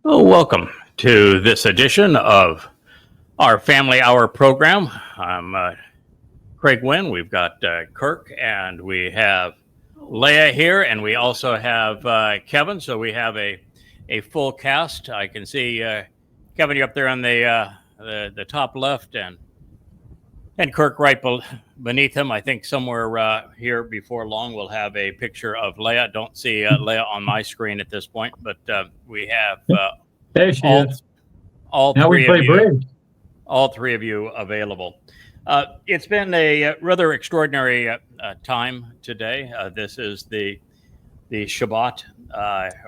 Oh, welcome to this edition of our Family Hour program. I'm Craig Winn. We've got Kirk, and we have Leah here, and we also have Kevin. So we have a full cast. I can see Kevin, you're up there on the top left, and Kirk right beneath him. I think somewhere here before long we'll have a picture of Leah. Don't see Leah on my screen at this point, but we have there she is. All now three we play of you, bridge. all three of you available. It's been a rather extraordinary time today. This is the Shabbat,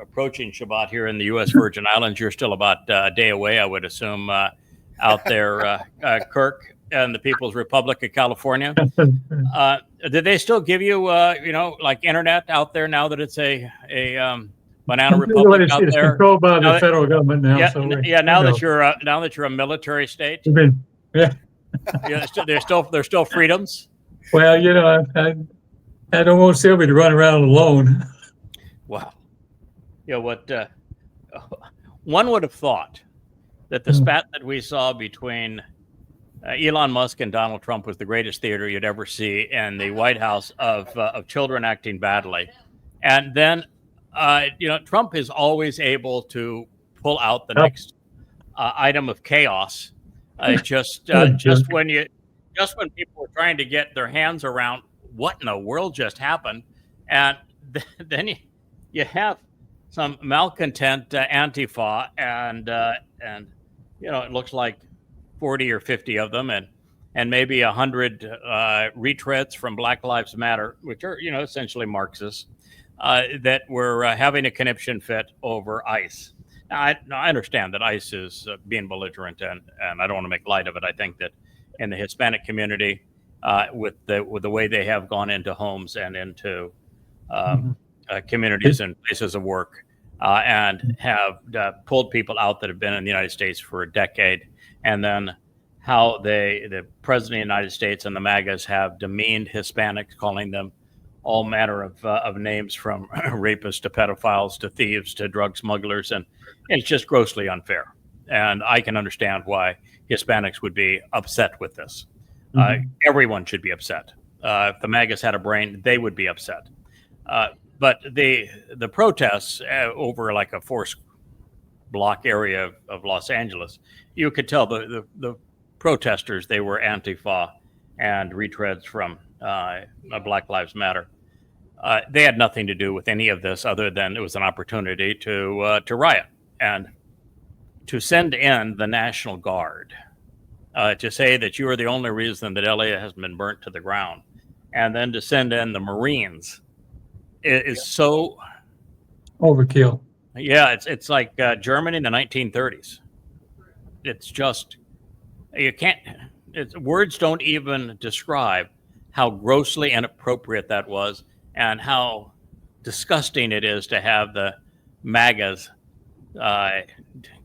approaching Shabbat here in the U.S. Virgin Islands. You're still about a day away, I would assume, out there, Kirk, and the People's Republic of California. Did they still give you, like internet out there now that it's a banana republic out it's there? controlled by the federal government now. Yeah, so now that you're a military state. Yeah. Yeah, there's still freedoms. Well, I don't want Sylvia to run around alone. Wow. What one would have thought that the spat that we saw between Elon Musk and Donald Trump was the greatest theater you'd ever see in the White House of children acting badly. And then, Trump is always able to pull out the next item of chaos. Just when people were trying to get their hands around what in the world just happened, and then you have some malcontent Antifa, and it looks like 40 or 50 of them, and maybe 100 retreads from Black Lives Matter, which are essentially Marxists, that were having a conniption fit over ICE. Now, I understand that ICE is being belligerent, and I don't want to make light of it. I think that in the Hispanic community, with the way they have gone into homes and into communities and places of work, and have pulled people out that have been in the United States for a decade, and then how the President of the United States and the MAGAs have demeaned Hispanics, calling them all manner of names, from rapists to pedophiles to thieves to drug smugglers, and it's just grossly unfair. And I can understand why Hispanics would be upset with this. Everyone should be upset. If the MAGAs had a brain, they would be upset. But the protests over like a 4-block area of Los Angeles, you could tell the protesters, they were Antifa and retreads from Black Lives Matter. They had nothing to do with any of this other than it was an opportunity to riot and to send in the National Guard, to say that you are the only reason that LA has been burnt to the ground, and then to send in the Marines is so overkill. Yeah, it's like Germany in the 1930s. It's just, you can't. Words don't even describe how grossly inappropriate that was, and how disgusting it is to have the MAGAs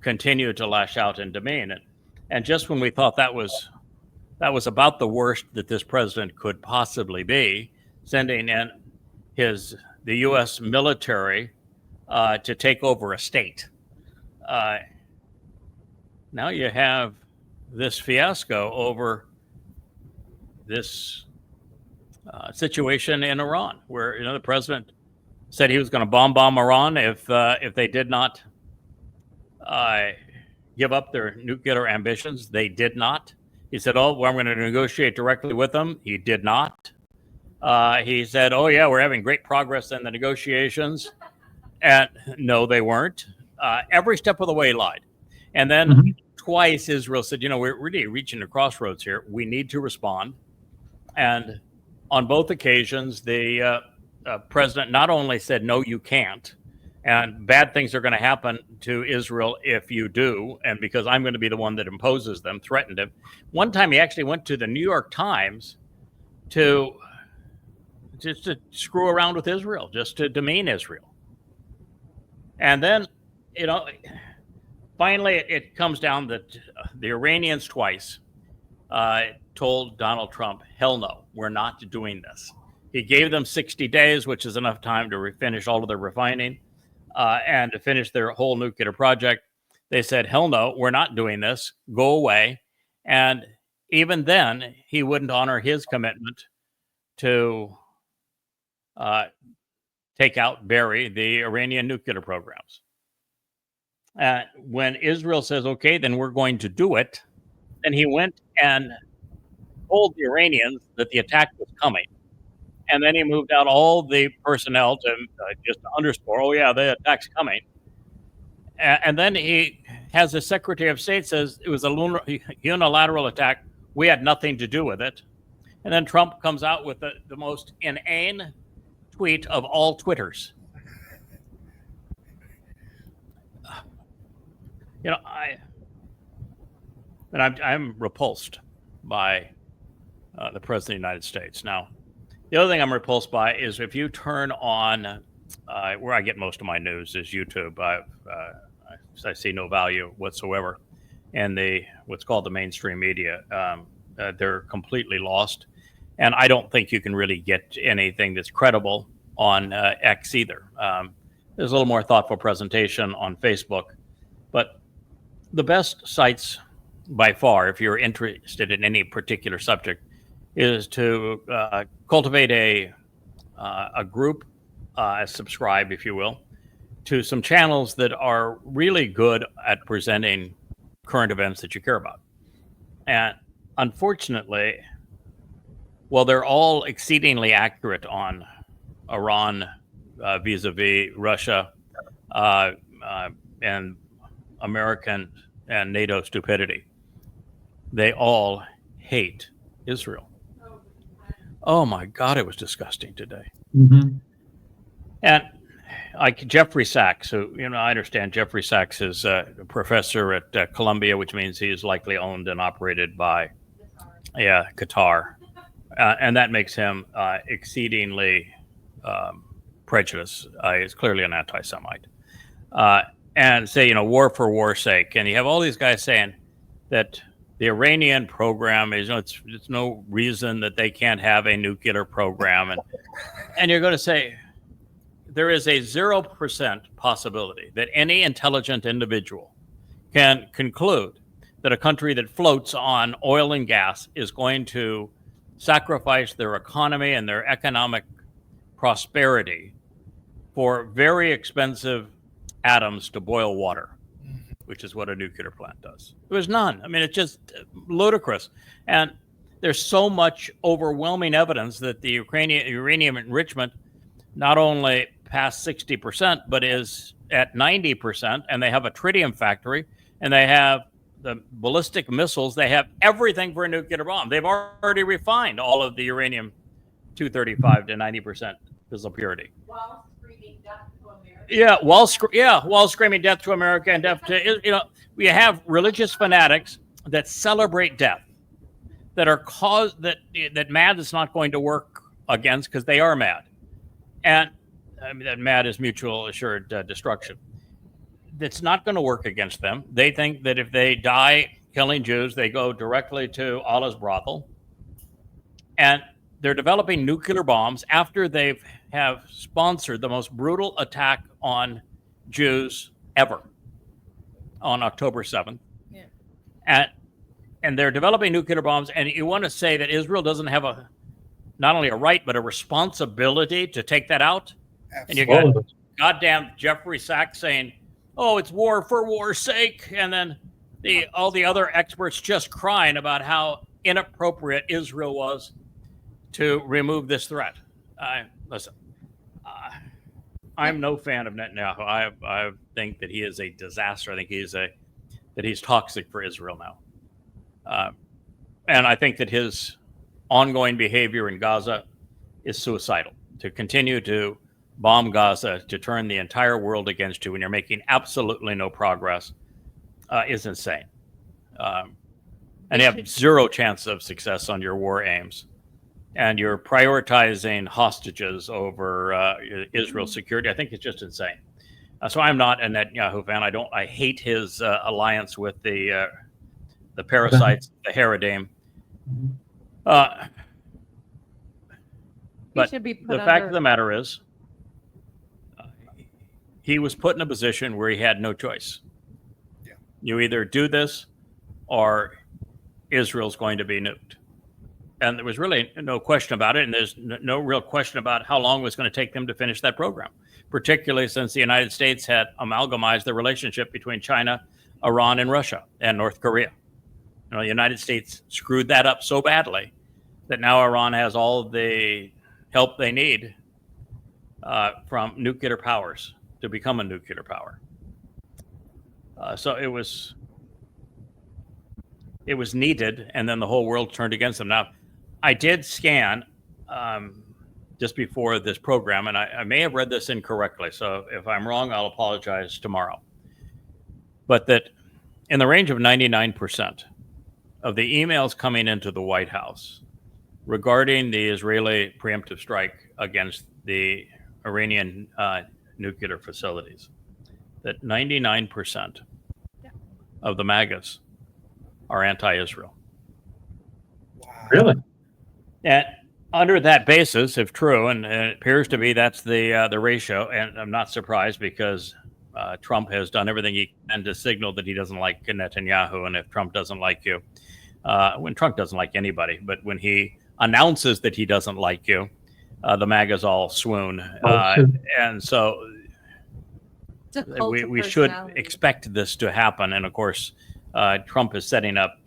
continue to lash out and demean it. And just when we thought that was about the worst that this president could possibly be, sending in the U.S. military to take over a state, now you have this fiasco over this situation in Iran, where the president said he was going to bomb Iran if they did not give up their nuclear ambitions. They did not. He said, "Oh, well, I'm going to negotiate directly with them." He did not. He said, "Oh yeah, we're having great progress in the negotiations," and no, they weren't. Every step of the way lied. And then twice Israel said, we're really reaching a crossroads here. We need to respond. And on both occasions, the president not only said, "No, you can't, and bad things are going to happen to Israel if you do, and because I'm going to be the one that imposes them," threatened him. One time he actually went to the New York Times to screw around with Israel, just to demean Israel. And then, finally it comes down that the Iranians twice told Donald Trump, "Hell no, we're not doing this." He gave them 60 days, which is enough time to finish all of their refining and to finish their whole nuclear project. they said, hell no, we're not doing this. Go away. And even then, he wouldn't honor his commitment to bury the Iranian nuclear programs. When Israel says, okay, then we're going to do it, then he went and told the Iranians that the attack was coming. And then he moved out all the personnel to just to underscore, oh, yeah, the attack's coming. And then he has the Secretary of State says it was a unilateral attack. We had nothing to do with it. And then Trump comes out with the most inane tweet of all Twitters. You know, I'm repulsed by the President of the United States. Now, the other thing I'm repulsed by is if you turn on where I get most of my news is YouTube. I see no value whatsoever in what's called the mainstream media. They're completely lost, and I don't think you can really get anything that's credible on X either. There's a little more thoughtful presentation on Facebook, but the best sites by far, if you're interested in any particular subject, is to cultivate a group, subscribe, if you will, to some channels that are really good at presenting current events that you care about. And unfortunately, well, they're all exceedingly accurate on Iran vis-a-vis Russia and American and NATO stupidity. They all hate Israel. Oh my God, it was disgusting today. Mm-hmm. And like Jeffrey Sachs, who, I understand Jeffrey Sachs is a professor at Columbia, which means he is likely owned and operated by Qatsyr. And that makes him exceedingly prejudiced. He's clearly an anti-Semite. And say, war for war's sake. And you have all these guys saying that the Iranian program is, it's no reason that they can't have a nuclear program. And you're going to say, there is a 0% possibility that any intelligent individual can conclude that a country that floats on oil and gas is going to sacrifice their economy and their economic prosperity for very expensive atoms to boil water, which is what a nuclear plant does. There was none. I mean, it's just ludicrous. And there's so much overwhelming evidence that the uranium enrichment not only past 60%, but is at 90%. And they have a tritium factory, and they have the ballistic missiles. They have everything for a nuclear bomb. They've already refined all of the uranium-235 to 90% fissile purity. While screaming death to America. While screaming death to America and death to, we have religious fanatics that celebrate death, that are that mad is not going to work against because they are mad. And that mad is mutual assured destruction. That's not going to work against them. They think that if they die killing Jews, they go directly to Allah's brothel. And they're developing nuclear bombs after they have sponsored the most brutal attack on Jews ever on October 7th. Yeah. And they're developing nuclear bombs. And you want to say that Israel doesn't have not only a right, but a responsibility to take that out? Absolutely. And you got goddamn Jeffrey Sachs saying, oh, it's war for war's sake. And then all the other experts just crying about how inappropriate Israel was to remove this threat. Listen, I'm no fan of Netanyahu. I think that he is a disaster. I think that he's toxic for Israel now. And I think that his ongoing behavior in Gaza is suicidal. To continue to bomb Gaza, to turn the entire world against you when you're making absolutely no progress is insane. And you have zero chance of success on your war aims. And you're prioritizing hostages over Israel's security. I think it's just insane. So I'm not a Netanyahu fan. I hate his alliance with the parasites, the Haredim. But the fact of the matter is, he was put in a position where he had no choice. Yeah. You either do this or Israel's going to be nuked. And there was really no question about it. And there's no real question about how long it was going to take them to finish that program, particularly since the United States had amalgamized the relationship between China, Iran, and Russia and North Korea. The United States screwed that up so badly that now Iran has all the help they need from nuclear powers to become a nuclear power. So it was needed, and then the whole world turned against them. Now, I did scan just before this program, and I may have read this incorrectly, so if I'm wrong, I'll apologize tomorrow. But that in the range of 99% of the emails coming into the White House regarding the Israeli preemptive strike against the Iranian nuclear facilities, that 99% of the MAGAs are anti-Israel. Wow. Really? And under that basis, if true, and it appears to be that's the ratio, and I'm not surprised because Trump has done everything he can to signal that he doesn't like Netanyahu, and if Trump doesn't like you, when Trump doesn't like anybody, but when he announces that he doesn't like you, the MAGAs all swoon. And so we should expect this to happen. And of course, Trump is setting up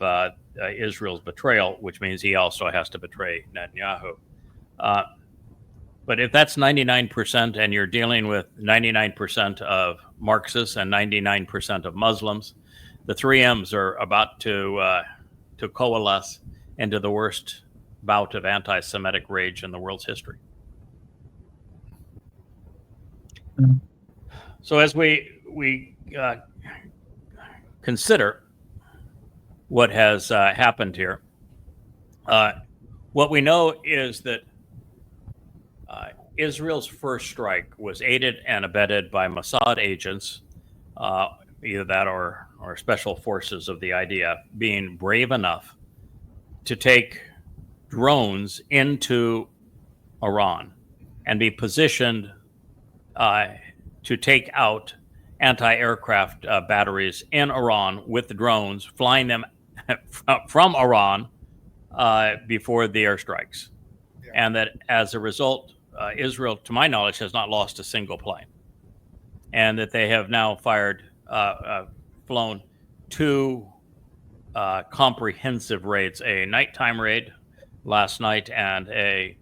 Israel's betrayal, which means he also has to betray Netanyahu. But if that's 99% and you're dealing with 99% of Marxists and 99% of Muslims, the 3Ms are about to coalesce into the worst bout of anti-Semitic rage in the world's history. So as we consider what has happened here, what we know is that Israel's first strike was aided and abetted by Mossad agents, either that or special forces of the IDF, being brave enough to take drones into Iran and be positioned to take out anti-aircraft batteries in Iran with the drones, flying them from Iran before the airstrikes. Yeah. And that as a result, Israel, to my knowledge, has not lost a single plane. And that they have now flown two comprehensive raids, a nighttime raid last night and a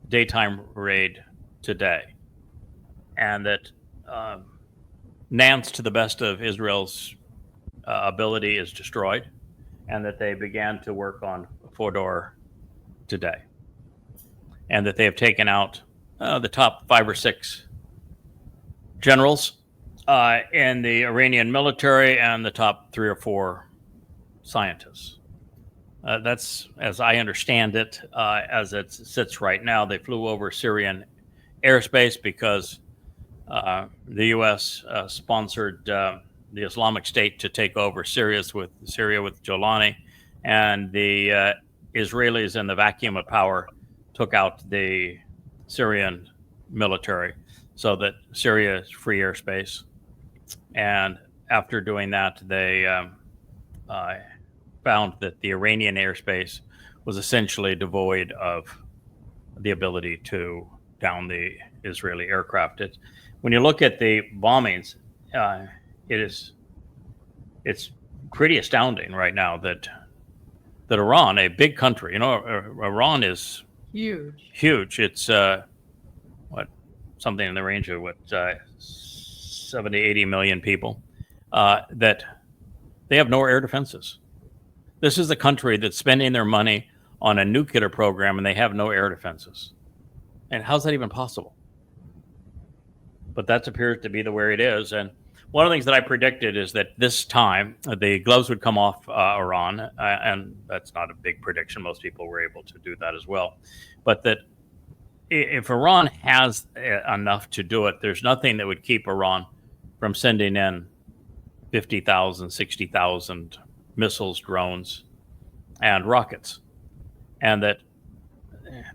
daytime raid today. And that Nance, to the best of Israel's ability, is destroyed, and that they began to work on Fodor today. And that they have taken out the top 5 or 6 generals in the Iranian military and the top 3 or 4 scientists. That's, as I understand it, as it sits right now. They flew over Syrian airspace because the U.S. sponsored the Islamic State to take over Syria with Jolani, and the Israelis in the vacuum of power took out the Syrian military so that Syria is free airspace. And after doing that, they found that the Iranian airspace was essentially devoid of the ability to down the Israeli aircraft. When you look at the bombings, it's pretty astounding right now that Iran, a big country, Iran is huge. It's something in the range of 70, 80 million people, that they have no air defenses. This is a country that's spending their money on a nuclear program and they have no air defenses. And how's that even possible? But that appears to be the way it is. And one of the things that I predicted is that this time the gloves would come off Iran, and that's not a big prediction. Most people were able to do that as well. But that if Iran has enough to do it, there's nothing that would keep Iran from sending in 50,000, 60,000 missiles, drones, and rockets. And that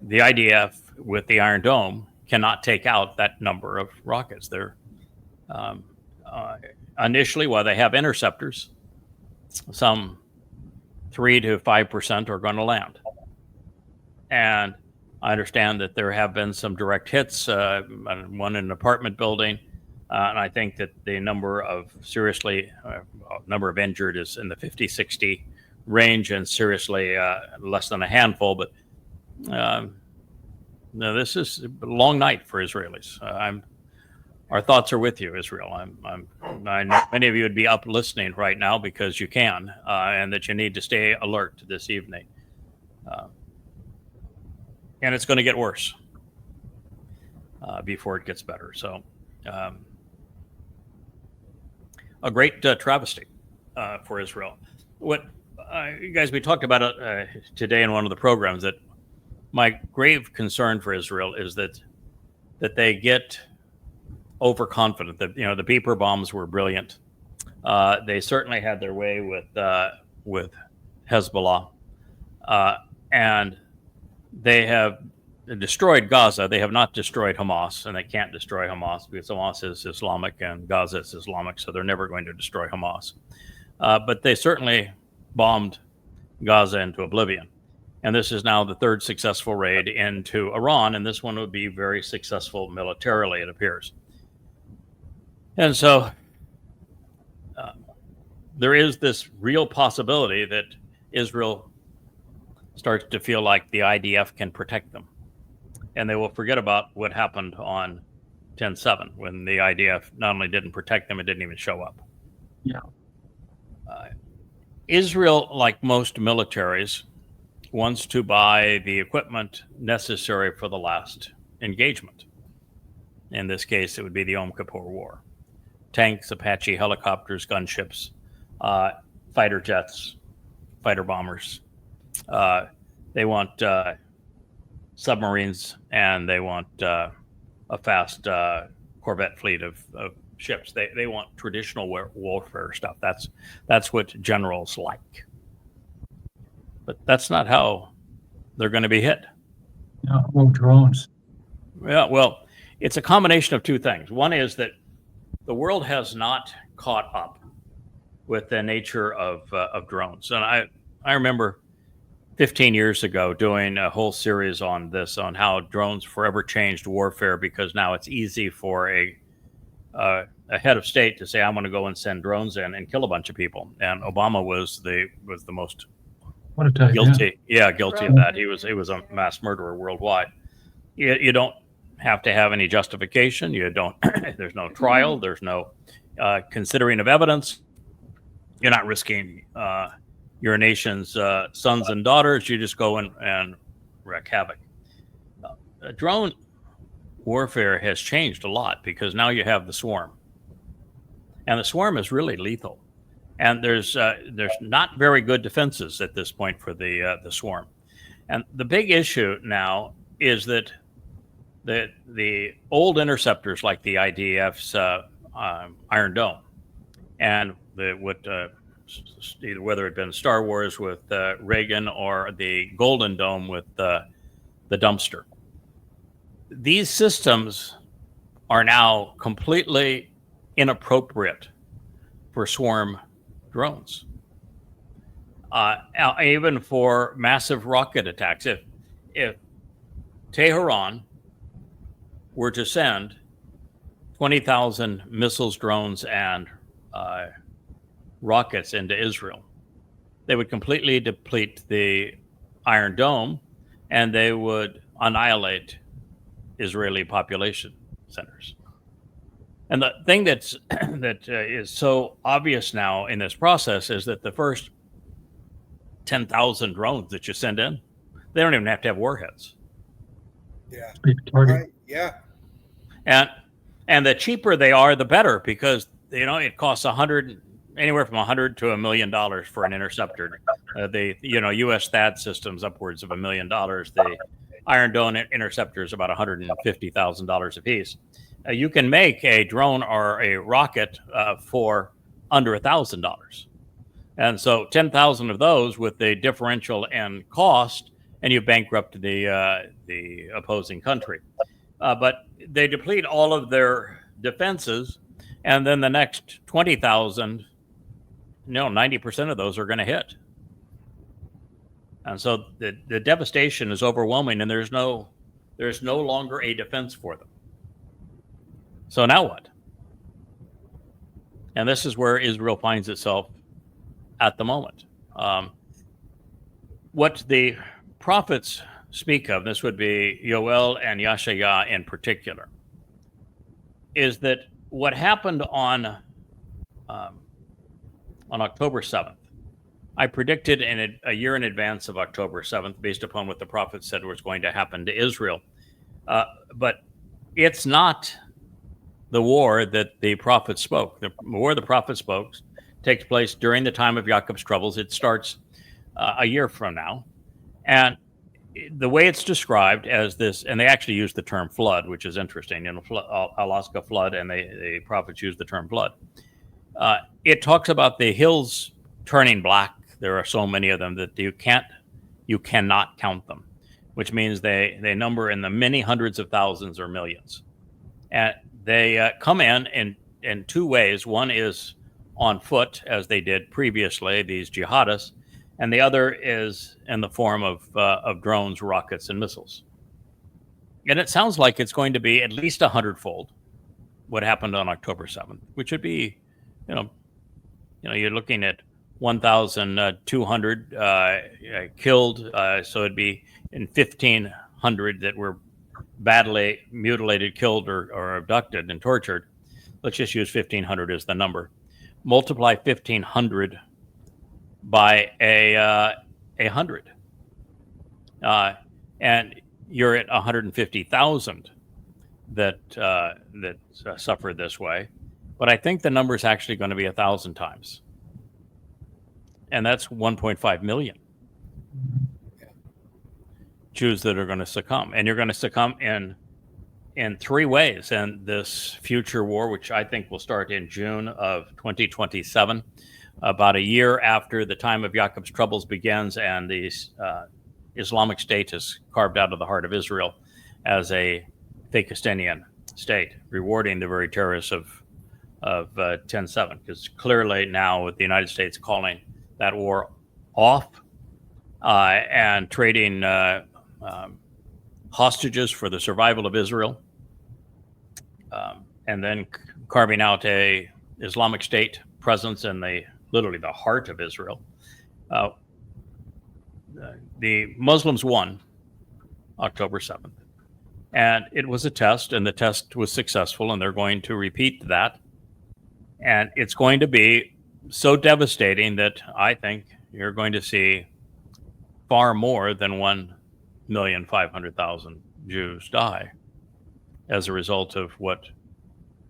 the IDF with the Iron Dome cannot take out that number of rockets. They're initially, while they have interceptors, some 3 to 5% are going to land. And I understand that there have been some direct hits, one in an apartment building, and I think that the number of number of injured is in the 50, 60 range, and seriously less than a handful. But no, this is a long night for Israelis. Our thoughts are with you, Israel. I know many of you would be up listening right now because you can, and that you need to stay alert this evening. And it's going to get worse before it gets better. So, a great travesty for Israel. What you guys, we talked about it today in one of the programs, that my grave concern for Israel is that they get overconfident. That the beeper bombs were brilliant. They certainly had their way with Hezbollah, and they have destroyed Gaza. They have not destroyed Hamas, and they can't destroy Hamas because Hamas is Islamic and Gaza is Islamic, so they're never going to destroy Hamas. But they certainly bombed Gaza into oblivion. And this is now the third successful raid into Iran, and this one would be very successful militarily, it appears. And so there is this real possibility that Israel starts to feel like the IDF can protect them. And they will forget about what happened on 10/7 when the IDF not only didn't protect them, it didn't even show up. Yeah. Israel, like most militaries, wants to buy the equipment necessary for the last engagement. In this case, it would be the Yom Kippur War. Tanks, Apache helicopters, gunships, fighter jets, fighter bombers. They want submarines, and they want a fast corvette fleet of ships. They want traditional warfare stuff. That's what generals like. But that's not how they're going to be hit. Yeah, well, drones. Yeah, well, it's a combination of two things. One is that the world has not caught up with the nature of drones. And I remember 15 years ago doing a whole series on this, on how drones forever changed warfare, because now it's easy for a head of state to say, I'm going to go and send drones in and kill a bunch of people. And Obama was the most guilty. Yeah, guilty of that. He was a mass murderer worldwide. You don't have to have any justification. You don't. There's no trial. There's no considering of evidence. You're not risking your nation's sons and daughters. You just go and wreak havoc. Drone warfare has changed a lot because now you have the swarm, and the swarm is really lethal. And there's not very good defenses at this point for the swarm. And the big issue now is that the old interceptors like the IDF's Iron Dome, and whether it had been Star Wars with Reagan or the Golden Dome with the dumpster, these systems are now completely inappropriate for swarm drones, even for massive rocket attacks. If Tehran were to send 20,000 missiles, drones, and rockets into Israel, they would completely deplete the Iron Dome, and they would annihilate Israeli population centers. And the thing that is so obvious now in this process is that the first 10,000 drones that you send in, they don't even have to have warheads. Yeah. Right. Yeah. And the cheaper they are, the better, because it costs anywhere from $100 to $1 million for an interceptor. The U.S. THAAD systems upwards of $1 million. The Iron Dome interceptor is about $150,000 a piece. You can make a drone or a rocket for under $1,000, and so 10,000 of those with the differential in cost, and you bankrupt the opposing country. But they deplete all of their defenses, and then the next 20,000 90% of those are going to hit. And so the devastation is overwhelming, and there's no longer a defense for them. So now what? And this is where Israel finds itself at the moment. What the prophets speak of, this would be Yoel and Yashaya in particular, is that what happened on October 7th, I predicted a year in advance of October 7th, based upon what the prophet said was going to happen to Israel. But it's not the war that the prophet spoke. The war the prophet spoke takes place during the time of Jacob's troubles. It starts a year from now. And the way it's described as this, and they actually use the term flood, which is interesting, Alaska flood, and the prophets use the term flood. It talks about the hills turning black. There are so many of them that you cannot count them, which means they number in the many hundreds of thousands or millions. And they come in two ways. One is on foot, as they did previously, these jihadists, and the other is in the form of drones, rockets, and missiles. And it sounds like it's going to be at least 100-fold what happened on October 7th, which would be, you're looking at 1,200 killed, so it'd be in 1,500 that were badly mutilated, killed, or abducted and tortured. Let's just use 1,500 as the number. Multiply 1,500 by a 100, and you're at 150,000 that suffered this way. But I think the number is actually going to be 1,000 times. And that's 1.5 million Jews that are going to succumb. And you're going to succumb in three ways. And this future war, which I think will start in June of 2027, about a year after the time of Jacob's troubles begins, and the Islamic State is carved out of the heart of Israel as a Fakistanian state, rewarding the very terrorists of 10/7. Because clearly now, with the United States calling that war off and trading hostages for the survival of Israel, and then carving out a Islamic State presence in literally the heart of Israel. The Muslims won October 7th, and it was a test, and the test was successful, and they're going to repeat that, and it's going to be so devastating that I think you're going to see far more than 1,500,000 Jews die as a result of what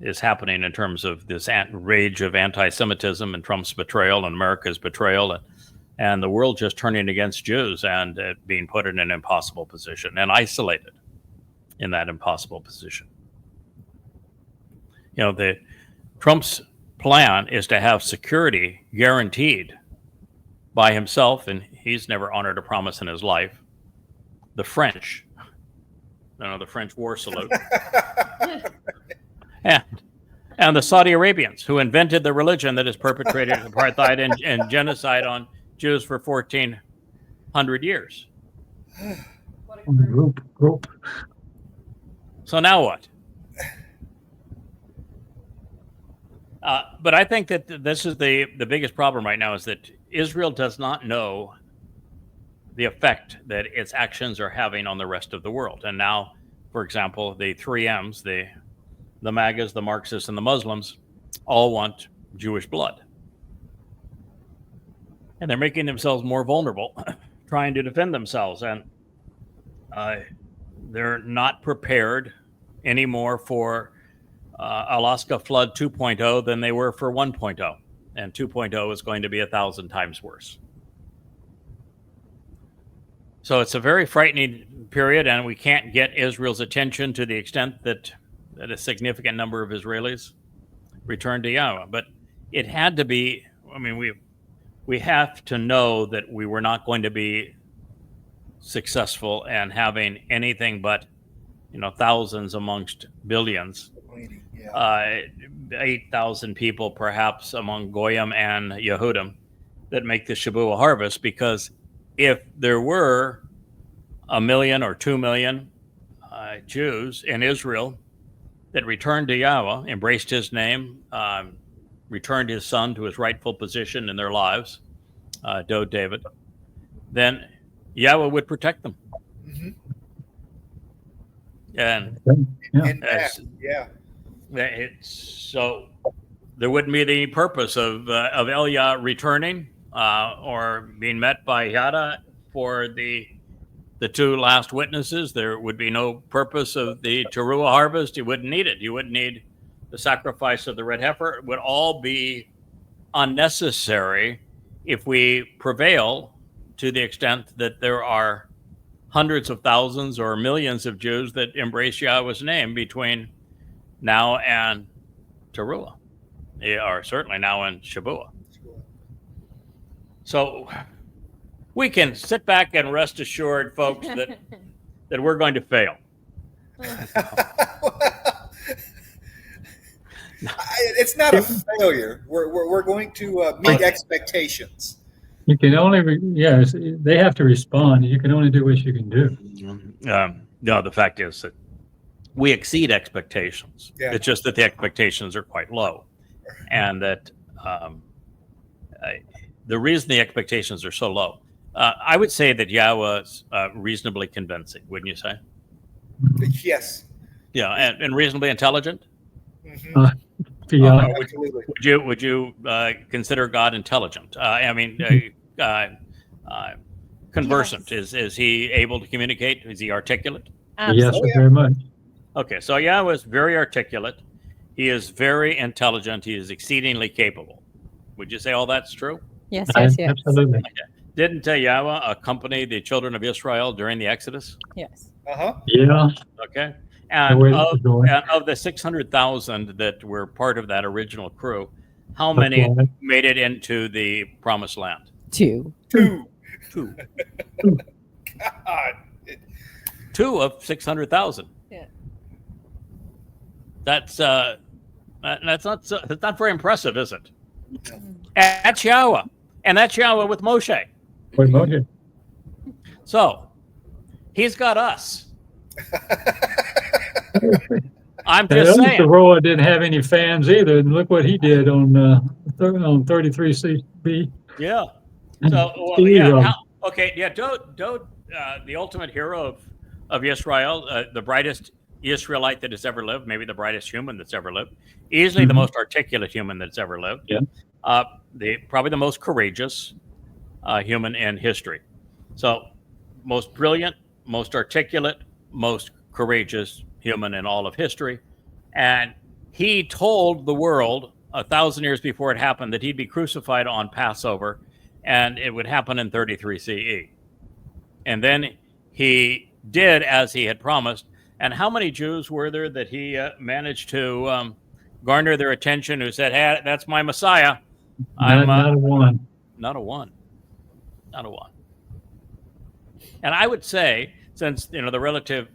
is happening in terms of this rage of anti-Semitism and Trump's betrayal and America's betrayal, and the world just turning against Jews and being put in an impossible position and isolated in that impossible position. Trump's plan is to have security guaranteed by himself, and he's never honored a promise in his life. The French, the French war salute, and the Saudi Arabians, who invented the religion that has perpetrated apartheid and genocide on Jews for 1,400 years. Group. So now what? But I think that this is the biggest problem right now, is that Israel does not know the effect that its actions are having on the rest of the world. And now, for example, the 3Ms, the MAGAs, the Marxists, and the Muslims all want Jewish blood. And they're making themselves more vulnerable, trying to defend themselves. And they're not prepared anymore for Alaska flood 2.0 than they were for 1.0. And 2.0 is going to be 1,000 times worse. So it's a very frightening period, and we can't get Israel's attention to the extent that a significant number of Israelis return to YAHOWAH. But it had to be, we have to know that we were not going to be successful and having anything but, thousands amongst billions 8,000 people perhaps among Goyim and Yehudim that make the Shabuah harvest, because if there were 1 million or 2 million Jews in Israel that returned to Yahweh, embraced his name, returned his son to his rightful position in their lives, David, then Yahweh would protect them. Mm-hmm. And so there wouldn't be any purpose of Elia returning or being met by Yada for the two last witnesses. There would be no purpose of the Towrah harvest. You wouldn't need it. You wouldn't need the sacrifice of the red heifer. It would all be unnecessary if we prevail to the extent that there are hundreds of thousands or millions of Jews that embrace Yahweh's name between now and Towrah, or certainly now and Shabuah. So we can sit back and rest assured, folks, that we're going to fail. It's not a failure. We're going to meet expectations. You can only, they have to respond. You can only do what you can do. No, the fact is that we exceed expectations. Yeah. It's just that the expectations are quite low. And that the reason the expectations are so low, I would say that Yahweh is reasonably convincing, wouldn't you say? Yes. Yeah, and reasonably intelligent? Mm-hmm. Would you consider God intelligent? Conversant. Yes. Is he able to communicate? Is he articulate? Yes, very much. Okay, so Yahweh is very articulate. He is very intelligent. He is exceedingly capable. Would you say all that's true? Yes. Absolutely. Didn't Yahweh accompany the children of Israel during the Exodus? Yes. Yeah. Okay. And of the 600,000 that were part of that original crew, how many made it into the promised land? Two. God. 2 of 600,000. Yeah. That's not very impressive, is it? That's Yahweh, and that's Yahweh with Moshe. So he's got us. I'm just saying. Towrah didn't have any fans either, and look what he did on 33CB. Yeah. So Dode, the ultimate hero of Israel, the brightest Israelite that has ever lived, maybe the brightest human that's ever lived, easily the most articulate human that's ever lived. Yeah. Probably the most courageous human in history. So most brilliant, most articulate, most courageous human in all of history. And he told the world 1,000 years before it happened that he'd be crucified on Passover, and it would happen in 33 CE. And then he did as he had promised. And how many Jews were there that he managed to garner their attention, who said, "Hey, that's my Messiah"? Not a one. Not a one. And I would say, since the relative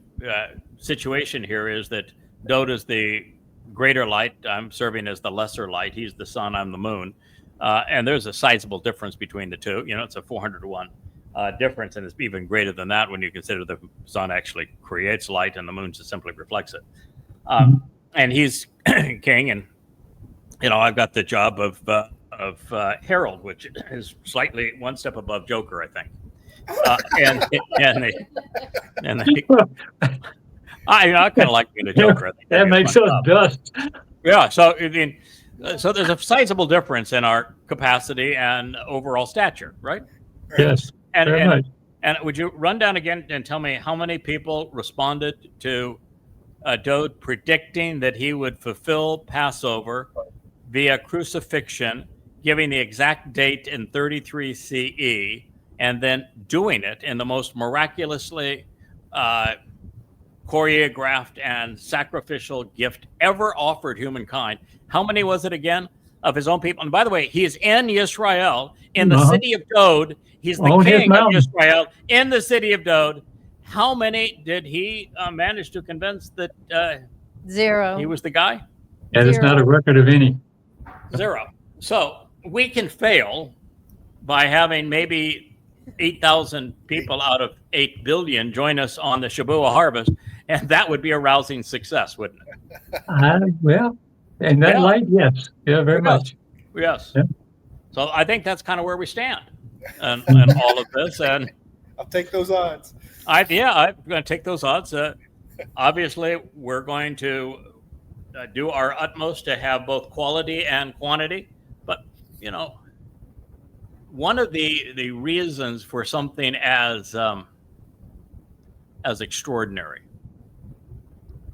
situation here is that Dode is the greater light, I'm serving as the lesser light. He's the sun, I'm the moon, and there's a sizable difference between the two. It's a 400 to 1 difference, and it's even greater than that when you consider the sun actually creates light and the moon just simply reflects it. And he's king, and I've got the job of herald, which is slightly one step above Joker, I think. I kind of like being a Joker. I think that makes us dust. Yeah, so so there's a sizable difference in our capacity and overall stature, right? Yes, very much. And would you run down again and tell me how many people responded to Dode predicting that he would fulfill Passover via crucifixion, giving the exact date in 33 CE, and then doing it in the most miraculously choreographed and sacrificial gift ever offered humankind? How many was it again of his own people? And by the way, he is in Israel, in the city of Dode. He's the king of Israel in the city of Dode. How many did he manage to convince that 0. he was the guy? And it's not a record of any. 0. So we can fail by having maybe 8,000 people out of 8 billion join us on the Shabuah harvest, and that would be a rousing success, wouldn't it? Well, in that light, yes. Yeah, very much. Yes. Yeah. So I think that's kind of where we stand and all of this. And I'll take those odds. I'm going to take those odds. Obviously, we're going to do our utmost to have both quality and quantity. But, one of the reasons for something as extraordinary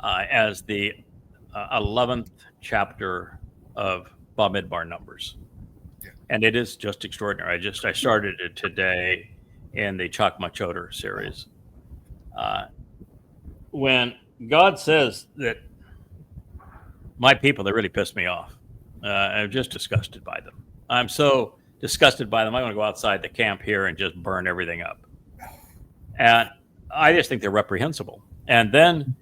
as the 11th chapter of Bamidbar Numbers, and it is just extraordinary. I started it today in the Chakma Chodar series. When God says that my people, they really pissed me off. I'm just disgusted by them. I'm so disgusted by them. I want to go outside the camp here and just burn everything up. And I just think they're reprehensible. And then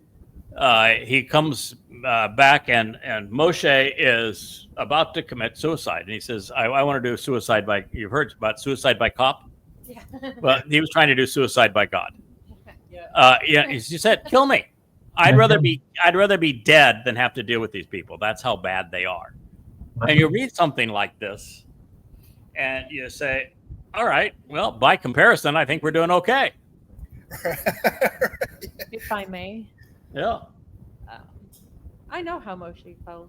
he comes back, and Moshe is about to commit suicide. And he says, I want to do suicide by, you've heard about suicide by cop? Yeah. But he was trying to do suicide by God. He said, kill me. I'd rather be dead than have to deal with these people. That's how bad they are. And you read something like this, and you say, all right, well, by comparison, I think we're doing okay. If I may. Yeah. I know how Moshe felt.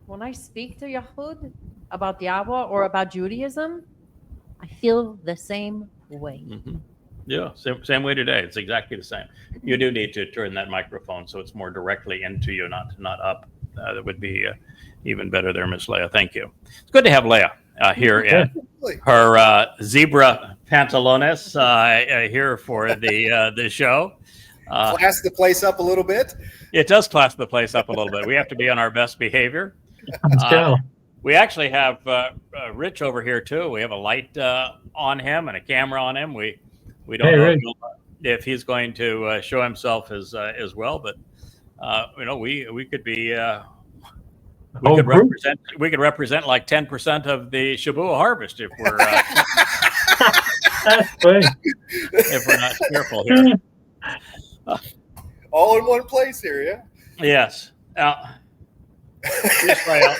When I speak to Yahud about Yahweh or about Judaism, I feel the same way. Mm-hmm. Yeah, same way today. It's exactly the same. You do need to turn that microphone so it's more directly into you, not up. That would be even better there, Miss Leah. Thank you. It's good to have Leah here in her zebra pantalones here for the show. Class the place up a little bit. It does class the place up a little bit. We have to be on our best behavior. We actually have Rich over here too. We have a light on him and a camera on him. We don't know if he's going to show himself as well, but we could be we could represent like 10% of the Shabuah harvest if we're if we're not careful here. All in one place here, yeah. Yes. Israel,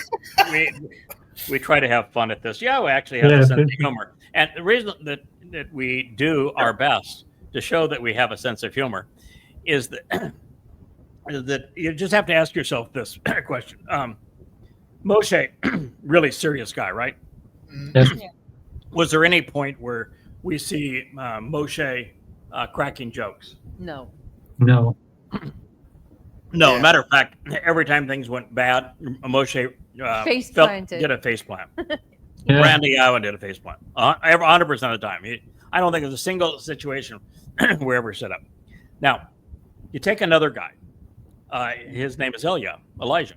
we try to have fun at this. Yeah, we actually have a sense of humor, and the reason that we do our best to show that we have a sense of humor is that you just have to ask yourself this question. Moshe, really serious guy, right? Yes. Was there any point where we see Moshe cracking jokes? No. No. No, Matter of fact, every time things went bad, Moshe did a faceplant. Randy Iowa did a faceplant. 100% of the time. I don't think there's a single situation where ever set up. Now, you take another guy. His name is Elijah.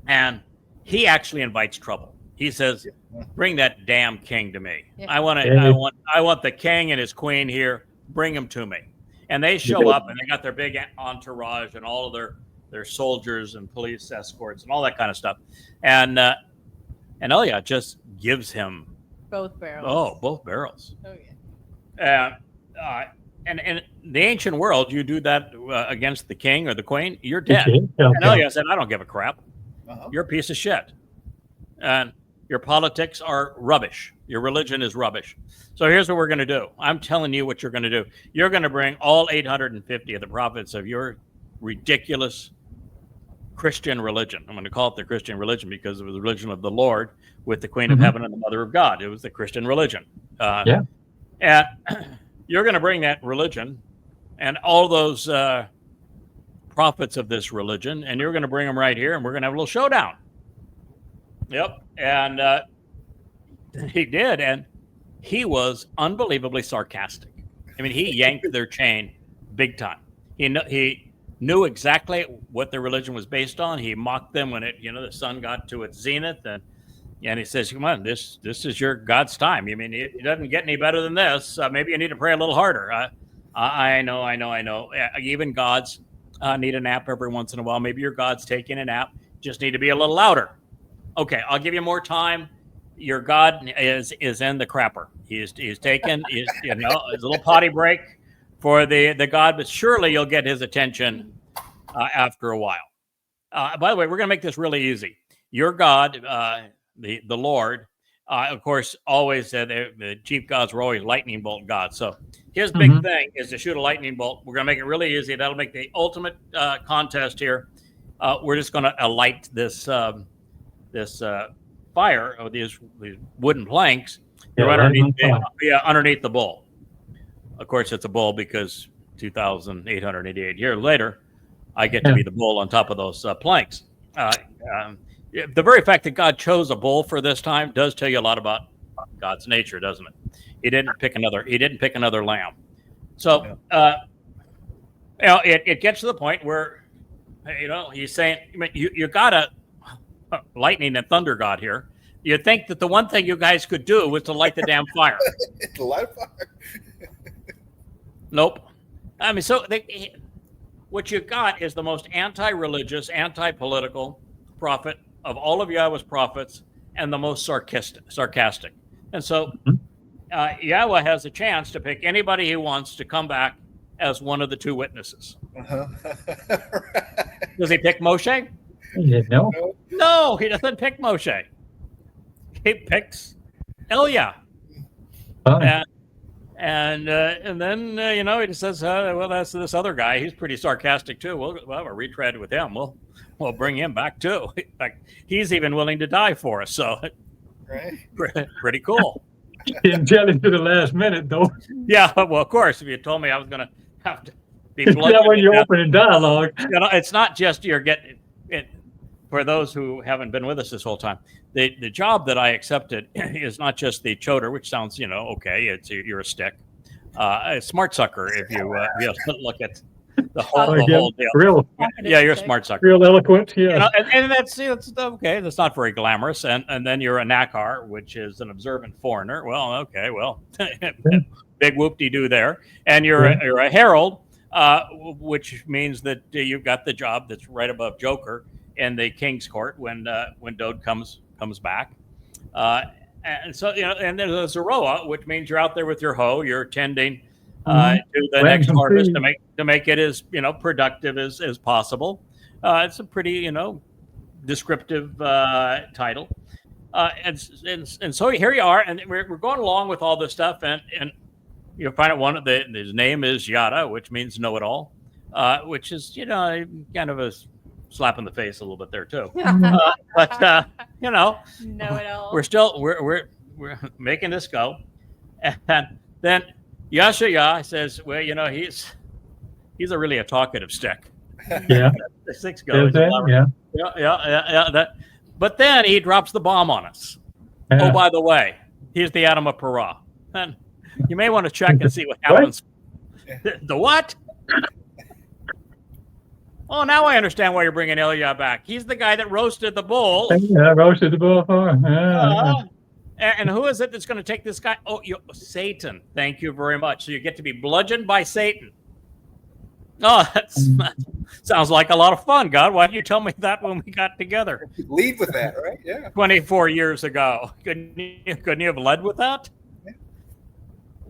And he actually invites trouble. He says, bring that damn king to me. Yeah. I want the king and his queen here. Bring him to me. And they show up, and they got their big entourage and all of their soldiers and police escorts and all that kind of stuff. And Elia just gives him both barrels. Oh, both barrels. Oh yeah. And in the ancient world, you do that against the king or the queen, you're dead. And Elia said, I don't give a crap. You're a piece of shit. And your politics are rubbish. Your religion is rubbish. So here's what we're going to do. I'm telling you what you're going to do. You're going to bring all 850 of the prophets of your ridiculous Christian religion. I'm going to call it the Christian religion because it was the religion of the Lord with the Queen of Heaven and the Mother of God. It was the Christian religion. And you're going to bring that religion and all those prophets of this religion, and you're going to bring them right here, and we're going to have a little showdown. Yep. And he did, and he was unbelievably sarcastic. I mean, he yanked their chain big time. He knew exactly what their religion was based on. He mocked them when the sun got to its zenith, and he says, "Come on, this is your God's time. I mean, it doesn't get any better than this. Maybe you need to pray a little harder." I know. Even gods need a nap every once in a while. Maybe your God's taking a nap. just need to be a little louder. Okay, I'll give you more time. Your God is in the crapper. He's taken his little potty break for the God, but surely you'll get his attention after a while. By the way, we're going to make this really easy. Your God, the Lord, of course, always the chief gods were always lightning bolt gods. So his big thing is to shoot a lightning bolt. We're going to make it really easy. That'll make the ultimate contest here. We're just going to alight this fire of these wooden planks underneath the bull. Of course, it's a bull because 2,888 years later, I get to be the bull on top of those planks. The very fact that God chose a bull for this time does tell you a lot about God's nature, doesn't it? He didn't pick another lamb. So it gets to the point where he's saying, you got a lightning and thunder God here. You'd think that the one thing you guys could do was to light the damn fire. To light a fire. Nope. I mean, so what you got is the most anti-religious, anti-political prophet of all of Yahweh's prophets, and the most sarcastic. And so Yahweh has a chance to pick anybody he wants to come back as one of the two witnesses. Does he pick Moshe? No. No, he doesn't pick Moshe. He picks Elia. And then he just says, well, that's this other guy. He's pretty sarcastic too. We'll have a retread with him. We'll bring him back too. In fact, he's even willing to die for us. So, pretty cool. Didn't tell him to the last minute though. Yeah, well, of course. If you told me I was going to have to be bludgeoned, that when you open a dialogue. It's not just you're getting it. For those who haven't been with us this whole time, the job that I accepted is not just the choder, which sounds, okay, you're a stick. A smart sucker, if you look at the whole deal. You're a smart sucker. Real eloquent, yeah. And that's okay. That's not very glamorous. And then you're a nakar, which is an observant foreigner. Well, okay, big whoop-de-doo there. And you're a herald, which means that you've got the job that's right above Joker in the king's court when Dode comes back, and so and there's a Zeroah, which means you're out there with your hoe, you're tending to the next harvest to make it as productive as possible. It's a pretty descriptive title, and so here you are, and we're going along with all this stuff, and you find out his name is Yada, which means know it all, which is kind of a slap in the face a little bit there too, but know it all. We're still we're making this go, and then Yahshua says, well, he's really a talkative stick. Yeah, the six goes. But then he drops the bomb on us. Yeah. Oh, by the way, he's the Adam of Parah, and you may want to check and see what happens. The what? Oh, now I understand why you're bringing Elia back. He's the guy that roasted the bull. Yeah, roasted the bull for him. And who is it that's going to take this guy? Oh, Satan. Thank you very much. So you get to be bludgeoned by Satan. Oh, that sounds like a lot of fun, God. Why didn't you tell me that when we got together? Lead with that, right? Yeah. 24 years ago. Couldn't you have led with that?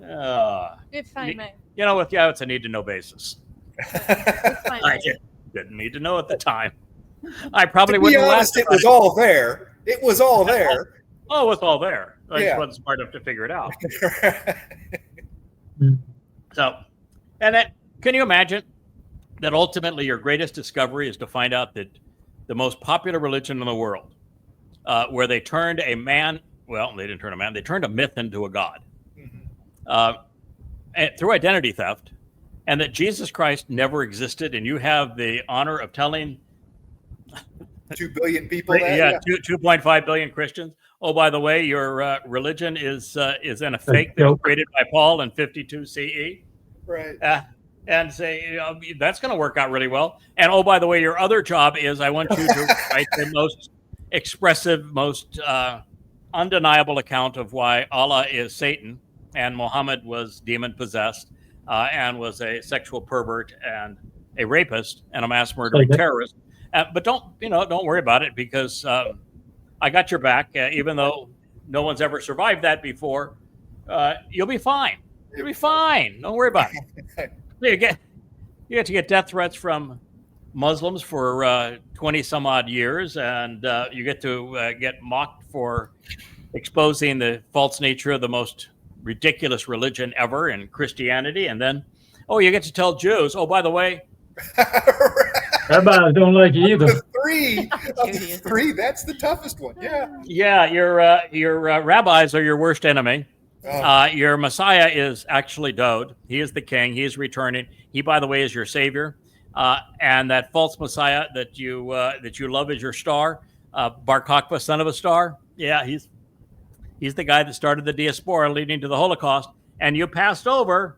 Yeah. If I may. It's a need-to-know basis. I didn't need to know at the time. I probably wouldn't. To be honest, it was all there. It was all there. Oh, it was all there. I just wasn't smart enough to figure it out. So, and then, can you imagine that ultimately your greatest discovery is to find out that the most popular religion in the world, where they turned a man, well, they didn't turn a man, they turned a myth into a god, and through identity theft. And that Jesus Christ never existed, and you have the honor of telling 2 billion people that? Yeah, 2.5 billion Christians. Oh, by the way, your religion is in a fake that was created by Paul in 52 CE. Right. And say, that's going to work out really well. And oh, by the way, your other job is I want you to write the most expressive, most undeniable account of why Allah is Satan and Muhammad was demon-possessed. And was a sexual pervert and a rapist and a mass murdering terrorist. But don't worry about it, because I got your back. Even though no one's ever survived that before, you'll be fine. You'll be fine. Don't worry about it. You get to get death threats from Muslims for 20 some odd years, and you get to get mocked for exposing the false nature of the most ridiculous religion ever in Christianity. And then, you get to tell Jews, by the way, Rabbis don't like you either. The three, that's the toughest one. Yeah, your rabbis are your worst enemy. Your Messiah is actually Dode. He is the king. He is returning. He, by the way, is your savior. And that false Messiah that you love as your star, Bar Kokhba, son of a star. Yeah, he's the guy that started the diaspora leading to the Holocaust. And you passed over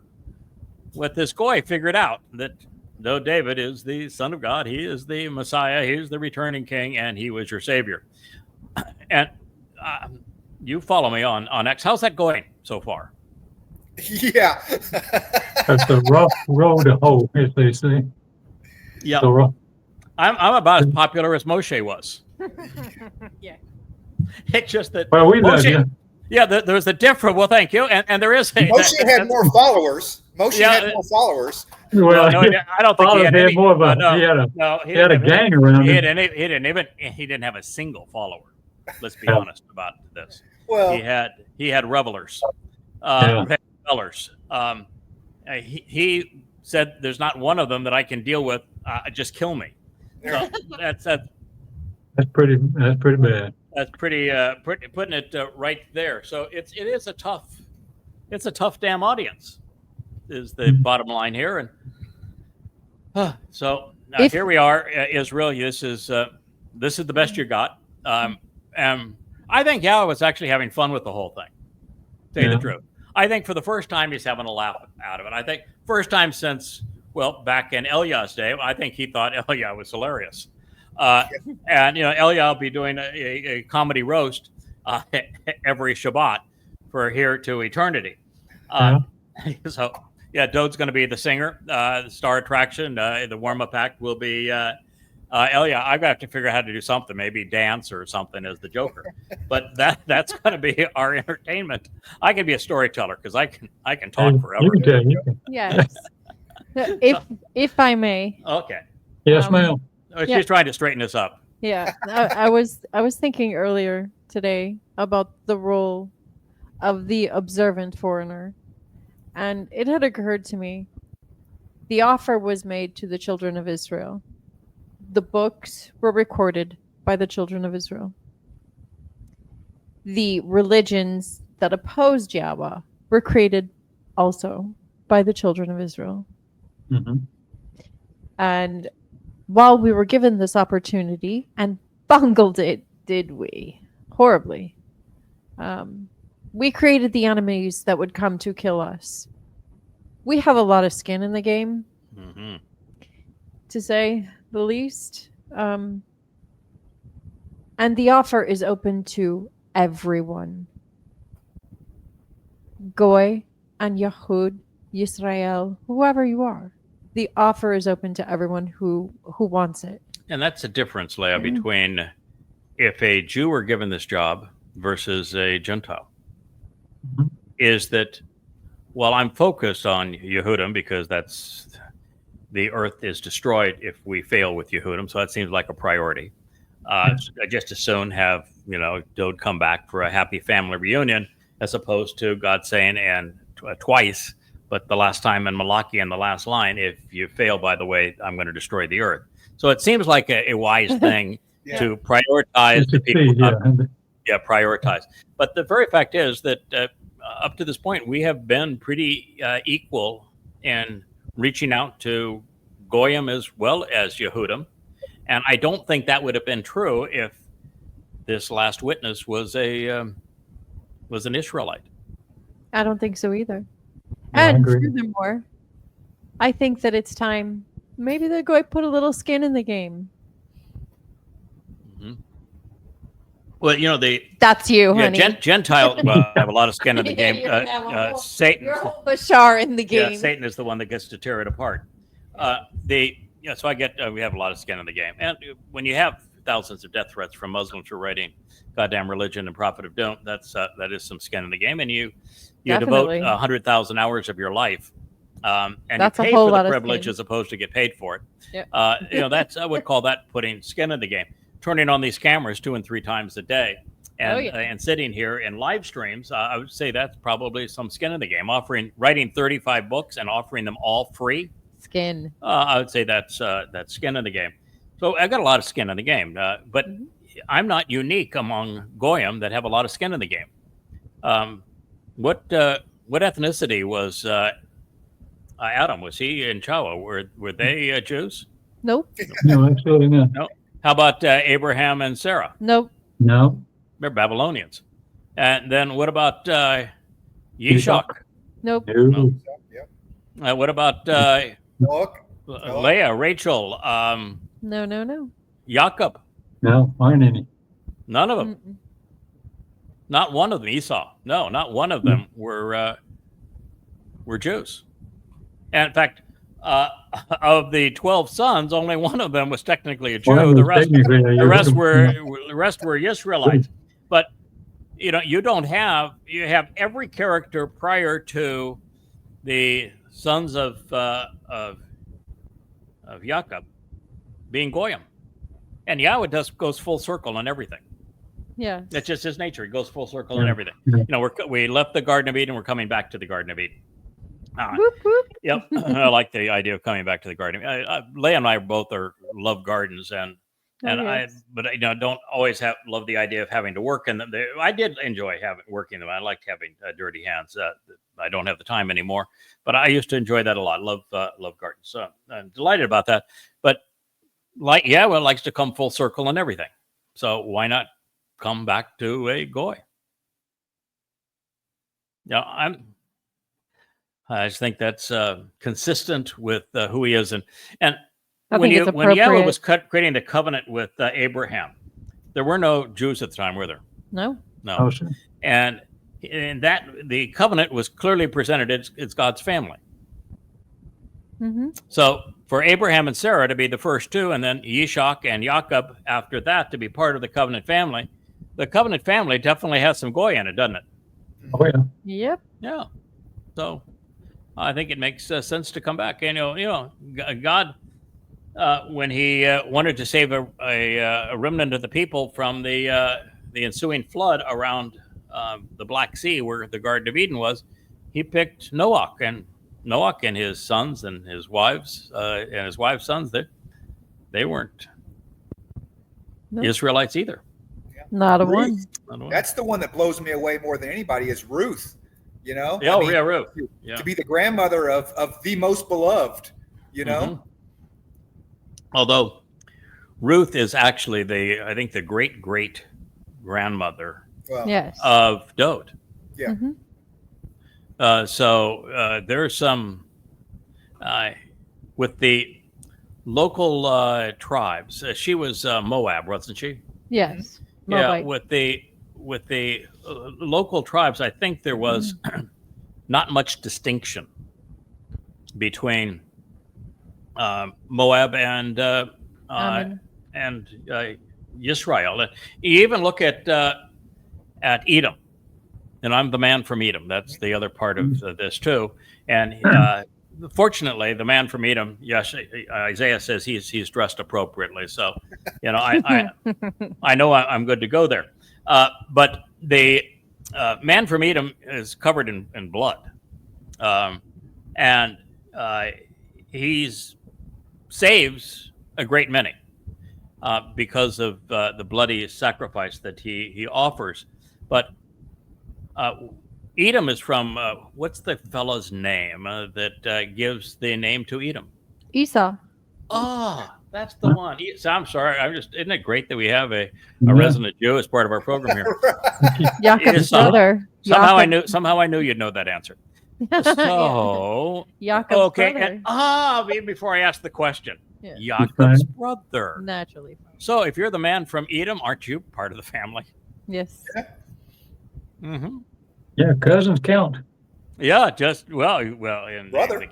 with this goy, figured out that though David is the son of God, he is the Messiah, he is the returning king, and he was your savior. And you follow me on X. How's that going so far? Yeah. That's a rough road to hoe, as they say. Yeah. So I'm about as popular as Moshe was. Yeah. It's just that we love Moshe, you. yeah, there's a different. Well, thank you, and there is. Moshe had more followers. Moshe had more followers. Well, no, I don't think he had any. more of a. He had a gang around him. He didn't have a single follower. Let's be honest about this. Well, he had revelers. Rebellers. He said, "There's not one of them that I can deal with. Just kill me." So that's pretty bad. That's pretty putting it right there. So it is a tough damn audience, is the bottom line here. And so here we are, Israel. This is the best you got. And I think Yahowah was actually having fun with the whole thing. To tell you the truth, I think for the first time he's having a laugh out of it. I think first time since back in Eliah's day, I think he thought Eliah was hilarious. And Eliah will be doing a comedy roast every Shabbat for here to eternity. So Dode's going to be the singer, the star attraction. The warm-up act will be Eliah. I've got to figure out how to do something, maybe dance or something as the Joker. But that's going to be our entertainment. I can be a storyteller because I can talk forever. You can. Yes. If I may. Okay. Yes, ma'am. She's trying to straighten us up. Yeah, I was thinking earlier today about the role of the observant foreigner, and it had occurred to me, the offer was made to the children of Israel. The books were recorded by the children of Israel. The religions that opposed Yahowah were created also by the children of Israel. Mm-hmm. And while we were given this opportunity and bungled it, did we? Horribly. We created the enemies that would come to kill us. We have a lot of skin in the game, to say the least. And the offer is open to everyone. Goy and Yahud, Yisrael, whoever you are. The offer is open to everyone who wants it. And that's the difference, Leah, between if a Jew were given this job versus a Gentile. Is that, I'm focused on Yehudim because the earth is destroyed if we fail with Yehudim, so that seems like a priority. I just as soon have, Dode come back for a happy family reunion as opposed to God saying, and twice, but the last time in Malachi in the last line, if you fail, by the way, I'm going to destroy the earth. So it seems like a wise thing to prioritize the people. Prioritize. But the very fact is that up to this point, we have been pretty equal in reaching out to Goyim as well as Yehudim. And I don't think that would have been true if this last witness was an Israelite. I don't think so either. I And agree. furthermore, I think that it's time maybe the Goy put a little skin in the game. Well, That's you, honey. Gentile have a lot of skin in the game. Satan, You're Bashar in the game. Satan is the one that gets to tear it apart. yeah, so I get we have a lot of skin in the game, and when you have thousands of death threats from Muslims for writing "goddamn religion" and "prophet of doom," that is some skin in the game, and you devote Definitely. 100,000 hours of your life, and That's you a pay whole for lot the of privilege skin. as opposed to get paid for it. Yep. That's I would call that putting skin in the game. Turning on these cameras 2 and 3 times a day, and and sitting here in live streams, I would say that's probably some skin in the game. Writing 35 books and offering them all free. Skin. I would say that's skin in the game. So I got a lot of skin in the game, but I'm not unique among Goyim that have a lot of skin in the game. What ethnicity was Adam? Was he in Towrah? Were they Jews? Nope. No, absolutely not. No. How about Abraham and Sarah? Nope. No. They're Babylonians. And then what about Yishak? Nope. No. Yep. What about Look. Leah, Rachel, No. Jacob? No, aren't any. None of them. Mm-mm. Not one of them. Esau. No, not one of them were Jews. And in fact, of the 12 sons, only one of them was technically a Jew. One was The rest technically a were Israelites. But you have every character prior to the sons of Jacob being Goyim, and Yahweh goes full circle on everything. Yeah. That's just his nature. He goes full circle on everything. Yeah. We left the Garden of Eden. We're coming back to the Garden of Eden. Whoop, whoop. Yep, I like the idea of coming back to the garden. Leah and I both love gardens, and yes. but don't always love the idea of having to work in them. I did enjoy working them. I liked having dirty hands. I don't have the time anymore, but I used to enjoy that a lot. Love gardens. So I'm delighted about that. But Yahweh likes to come full circle on everything. So why not come back to a goy? I just think that's consistent with who he is, and when Yahweh was creating the covenant with Abraham, there were no Jews at the time, were there? No. Oh, sure. And that the covenant was clearly presented. It's God's family. Mm-hmm. So for Abraham and Sarah to be the first two, and then Yishak and Jacob after that to be part of the covenant family definitely has some goy in it, doesn't it? Oh, yeah. Yep. Yeah. So I think it makes sense to come back. And God, when He wanted to save a remnant of the people from the ensuing flood around the Black Sea, where the Garden of Eden was, He picked Noah and his sons and his wives and his wives' sons. They weren't Israelites either. Yeah. Not a one. That's the one that blows me away more than anybody is Ruth. Ruth. Yeah. To be the grandmother of the most beloved, Mm-hmm. Although Ruth is actually the great grandmother Yes. of Dode. Yeah. Mm-hmm. So there's some with the local tribes. She was Moab, wasn't she? Yes. Yeah. Moabite. With the local tribes, I think there was not much distinction between Moab and Yisrael. You even look at Edom, and I'm the man from Edom. That's the other part of this too. And fortunately, the man from Edom, yes, Isaiah says he's dressed appropriately. So, I know I'm good to go there. But the man from Edom is covered in blood, and he saves a great many because of the bloody sacrifice that he offers. But Edom is from what's the fellow's name that gives the name to Edom? Esau. Oh, that's the one. So I'm sorry. Isn't it great that we have a resident Jew as part of our program here? Jacob's brother. Somehow I knew you'd know that answer. So Jacob's okay, brother. and before I ask the question, Yeah. Jacob's brother. Naturally. So if you're the man from Edom, aren't you part of the family? Yes. Mm-hmm. Yeah, cousins count. Yeah, in the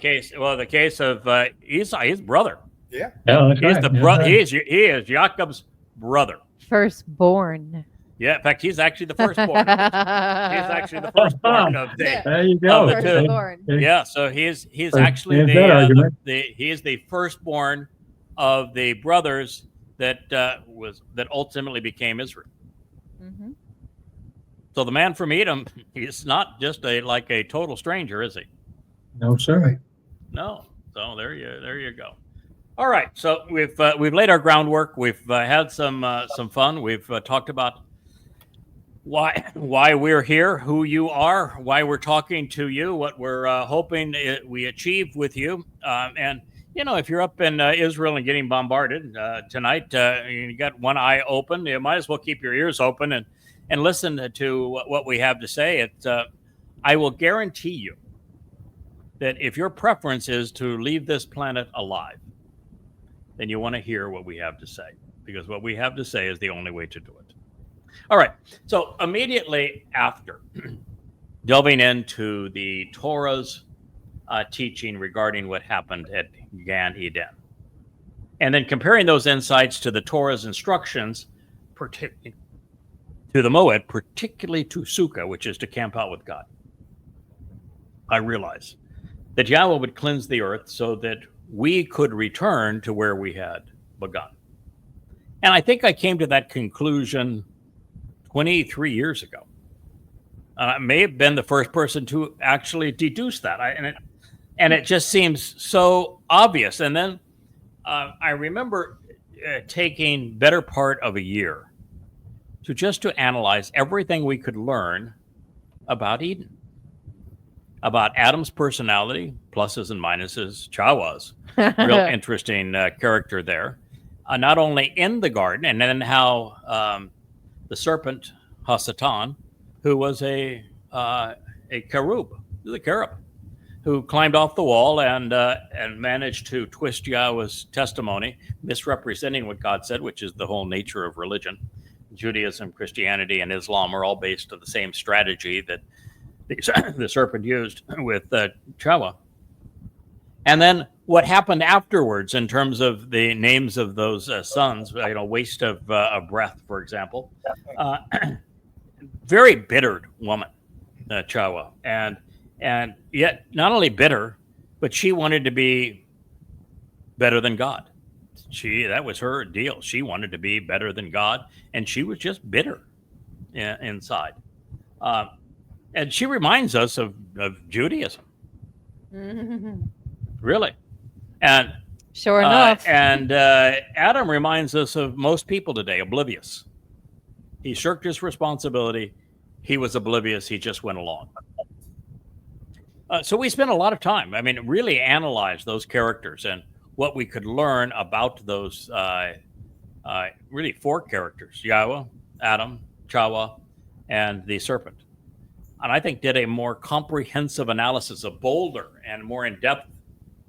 case of Esau, his brother. Yeah. Yeah, that's He is right. the That's brother. right. He is Jacob's brother. Firstborn. Yeah, in fact, he's actually the firstborn. He's actually the firstborn of the. There you go. Of the two. Firstborn. Yeah, so he's So actually there's that argument. he is the firstborn of the brothers that ultimately became Israel. Mhm. So the man from Edom, he's not just a total stranger, is he? No, sir. No. So there you go. All right. So we've laid our groundwork. We've had some fun. We've talked about why we're here, who you are, why we're talking to you, what we're hoping we achieve with you. And if you're up in Israel and getting bombarded tonight, you got one eye open. You might as well keep your ears open and listen to what we have to say. I will guarantee you that if your preference is to leave this planet alive, then you want to hear what we have to say, because what we have to say is the only way to do it. All right. So immediately after delving into the Torah's teaching regarding what happened at Gan Eden, and then comparing those insights to the Torah's instructions, particularly to the Moed, particularly to Sukkah, which is to camp out with God, I realize that Yahweh would cleanse the earth so that we could return to where we had begun. And I think I came to that conclusion 23 years ago. I may have been the first person to actually deduce that. And it just seems so obvious. And then I remember taking better part of a year to analyze everything we could learn about Eden, about Adam's personality, pluses and minuses, Chawah's real interesting character there, not only in the garden, and then how the serpent Hasatan, who was a cherub, who climbed off the wall and managed to twist Yahweh's testimony, misrepresenting what God said, which is the whole nature of religion. Judaism, Christianity, and Islam are all based on the same strategy that the serpent used with Towrah. And then what happened afterwards in terms of the names of those sons, waste of breath, for example. Very bittered woman, Towrah. And yet not only bitter, but she wanted to be better than God. That was her deal. She wanted to be better than God, and she was just bitter inside. And she reminds us of Judaism. Mhm. Really. And Sure enough. And Adam reminds us of most people today, oblivious. He shirked his responsibility. He was oblivious. He just went along. So we spent a lot of time, really analyze those characters and what we could learn about those really four characters, Yahweh, Adam, Chawah, and the serpent. And I think did a more comprehensive analysis, a bolder and more in-depth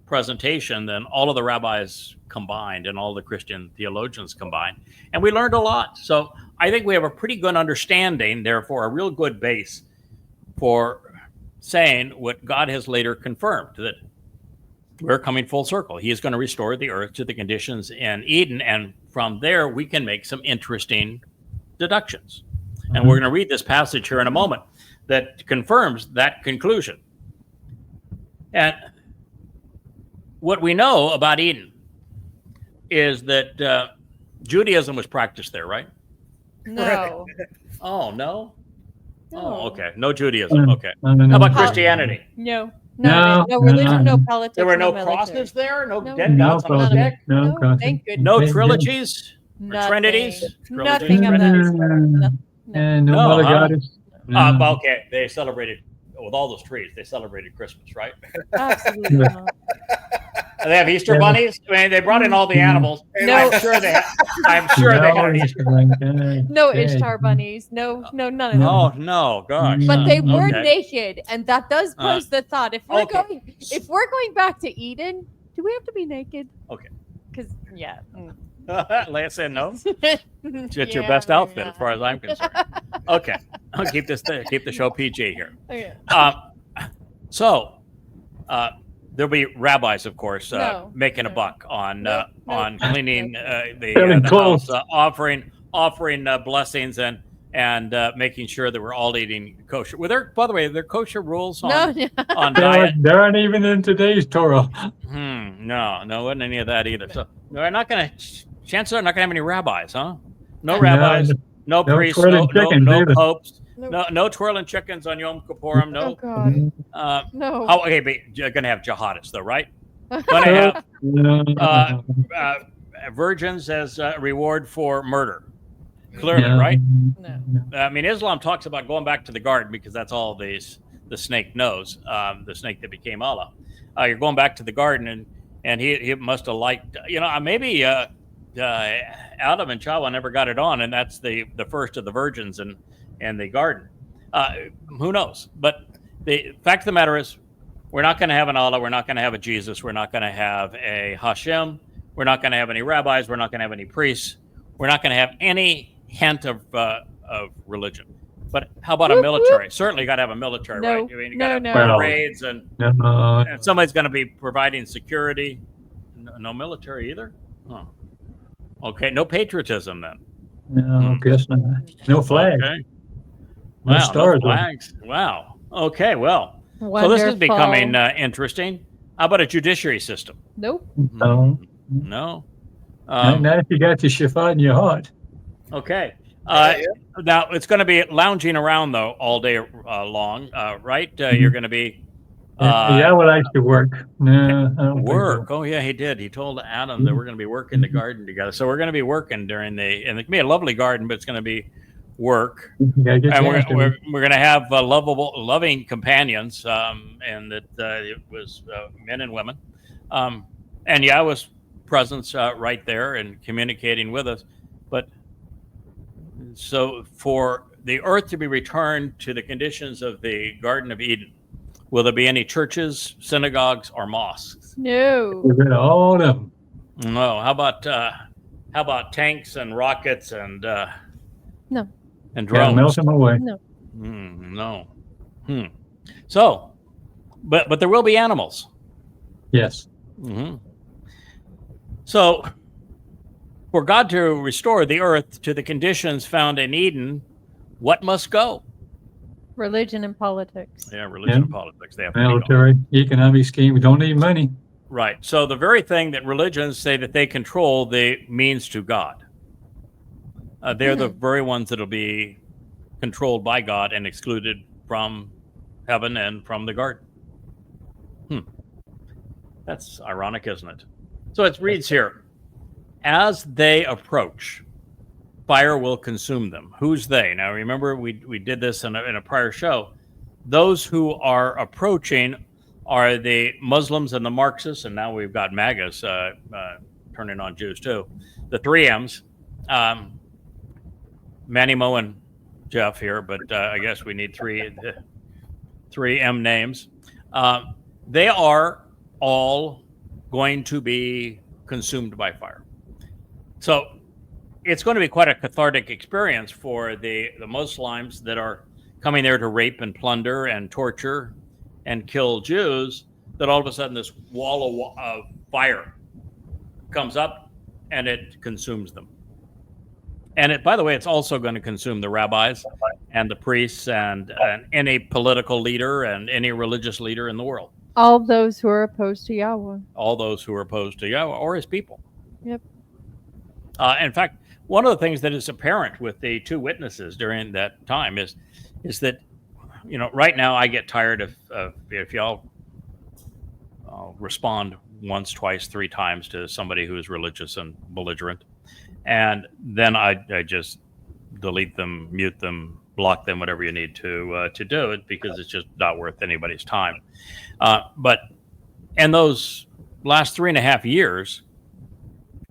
presentation than all of the rabbis combined and all the Christian theologians combined. And we learned a lot. So I think we have a pretty good understanding, therefore a real good base for saying what God has later confirmed, that we're coming full circle. He is going to restore the earth to the conditions in Eden. And from there, we can make some interesting deductions. And we're going to read this passage here in a moment that confirms that conclusion. And what we know about Eden is that Judaism was practiced there, right? No. Oh, no? No. Oh, okay. No Judaism. Okay. No. How about Christianity? No. No, No religion, no. no politics. There were no military. crosses there? No No. dead No gods on the crossing. deck? No No, crossing. thank goodness. No Okay, trilogies? Or Nothing. trinities? Nothing of Trinities? that. And no No, mother huh? goddess. Well, okay. They celebrated, with all those trees, they celebrated Christmas, right? Absolutely not. They have Easter bunnies. They brought in all the animals. No. I'm sure they had an Easter. No Ishtar bunnies. No, none of that. Oh, no. Gosh. But they were Okay. naked, and that does pose the thought: if we're okay. going back to Eden, do we have to be naked? Okay. Because Leah said no. It's It's your best outfit, as far as I'm concerned. Okay. I'll keep the show PG here. Okay. So, there'll be rabbis, of course, No, making a no. buck on Nope, on nope, cleaning the Selling house, clothes. offering blessings and making sure that we're all eating kosher. By the way, are there kosher rules on No, on diet? There aren't even in today's Torah. No, wasn't any of that either. So we're not going to. Chances are not going to have any rabbis, huh? No No. rabbis, no No priests, twirling chickens no either. popes, Nope. no twirling chickens on Yom Kippurim. Oh No. God, no. Okay, but you're going to have jihadists, though, right? Going to have uh, virgins as a reward for murder. Clearly, right? No. I mean, Islam talks about going back to the garden because that's all the snake knows. The snake that became Allah. You're going back to the garden, and he must have liked. Maybe Adam and Chava never got it on, and that's the first of the virgins in the garden. Who knows? But the fact of the matter is, we're not going to have an Allah. We're not going to have a Jesus. We're not going to have a Hashem. We're not going to have any rabbis. We're not going to have any priests. We're not going to have any hint of religion. But how about a military? Certainly, you got to have a military, No, right? I mean, you got to no, have no. parades, and somebody's going to be providing security. No military either. Huh. Okay, no patriotism then. No, guess not. No flag. Okay. No Wow, stars. no flags. Wow. Okay, well. So this is becoming interesting. How about a judiciary system? Nope. No. No. Not if you got your Shabbat in your heart. Okay. Yeah. Now it's going to be lounging around though all day long, right? You're going to be Yahowah likes to work. No, I don't think so. work. Oh yeah, he did. He told Adam that we're going to be working the garden together. So we're going to be working and it can be a lovely garden, but it's going to be work. You gotta get And your hands dirty. we're going to have loving companions, and that it was men and women, and Yahweh's presence right there and communicating with us. But so for the earth to be returned to the conditions of the Garden of Eden, will there be any churches, synagogues, or mosques? No. Get rid of all of them. No. How about tanks and rockets and No. and Gotta melt drones? them away. No. No. So, but there will be animals. Yes. So, for God to restore the earth to the conditions found in Eden, what must go? Religion and politics. Yeah, religion and politics. They have to be gone. Military, economic scheme. We don't need money. Right. So the very thing that religions say that they control, the means to God. They're the very ones that'll be controlled by God and excluded from heaven and from the garden. That's ironic, isn't it? So it reads here, as they approach, fire will consume them. Who's they? Now, remember, we did this in a prior show. Those who are approaching are the Muslims and the Marxists, and now we've got MAGAs turning on Jews too. The 3Ms, Manny, Mo, and Jeff here, but I guess we need three M names. They are all going to be consumed by fire. So it's going to be quite a cathartic experience for the Muslims that are coming there to rape and plunder and torture and kill Jews, that all of a sudden this wall of fire comes up and it consumes them. And by the way, it's also going to consume the rabbis and the priests and any political leader and any religious leader in the world. All those who are opposed to Yahweh. All those who are opposed to Yahweh or his people. Yep. In fact, one of the things that is apparent with the two witnesses during that time is that, right now I get tired of if y'all respond once, twice, three times to somebody who is religious and belligerent, and then I just delete them, mute them, block them, whatever you need to do it, because it's just not worth anybody's time. But in those last 3.5 years,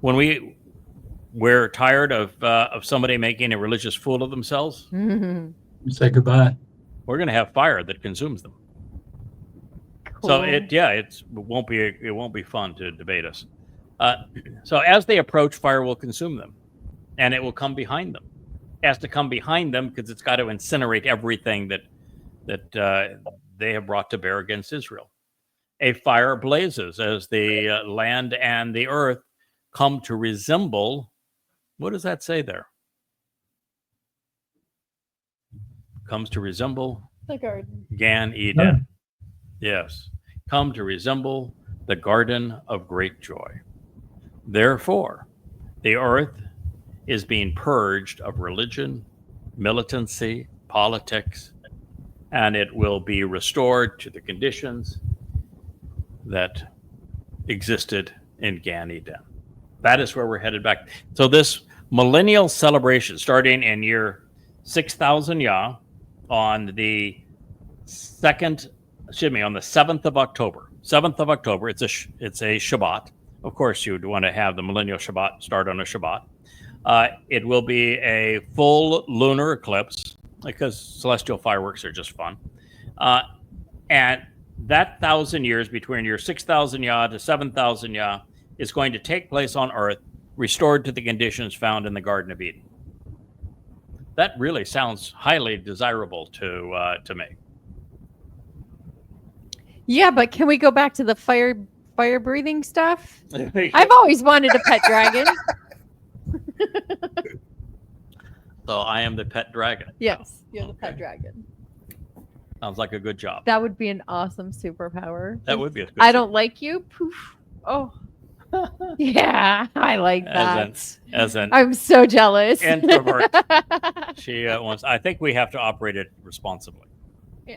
when we're tired of somebody making a religious fool of themselves, Say goodbye. we're going to have fire that consumes them. Cool. So it won't be fun to debate us. So as they approach, fire will consume them, and it will come behind them. It has to come behind them because it's got to incinerate everything that they have brought to bear against Israel. a fire blazes as the land and the earth come to resemble. What does that say there? Comes to resemble The garden. Gan Eden. Yes. Come to resemble the garden of great joy. Therefore, the earth is being purged of religion, militancy, politics, and it will be restored to the conditions that existed in Gan Eden. That is where we're headed back. So this millennial celebration, starting in year 6000 Yah, on the 7th of October. 7th of October. It's a Shabbat. Of course, you'd want to have the millennial Shabbat start on a Shabbat. It will be a full lunar eclipse because celestial fireworks are just fun. And that 1,000 years between your 6,000 Yah to 7,000 Yah is going to take place on Earth, restored to the conditions found in the Garden of Eden. That really sounds highly desirable to me. Yeah, but can we go back to the fire breathing stuff? I've always wanted a pet dragon. So I am the pet dragon. Yes, you're the pet dragon. Sounds like a good job. That would be an awesome superpower. That would be a good I don't like you. Poof. Oh. Yeah, I like that. As an I'm so jealous. introvert, she wants. I think we have to operate it responsibly. Yeah.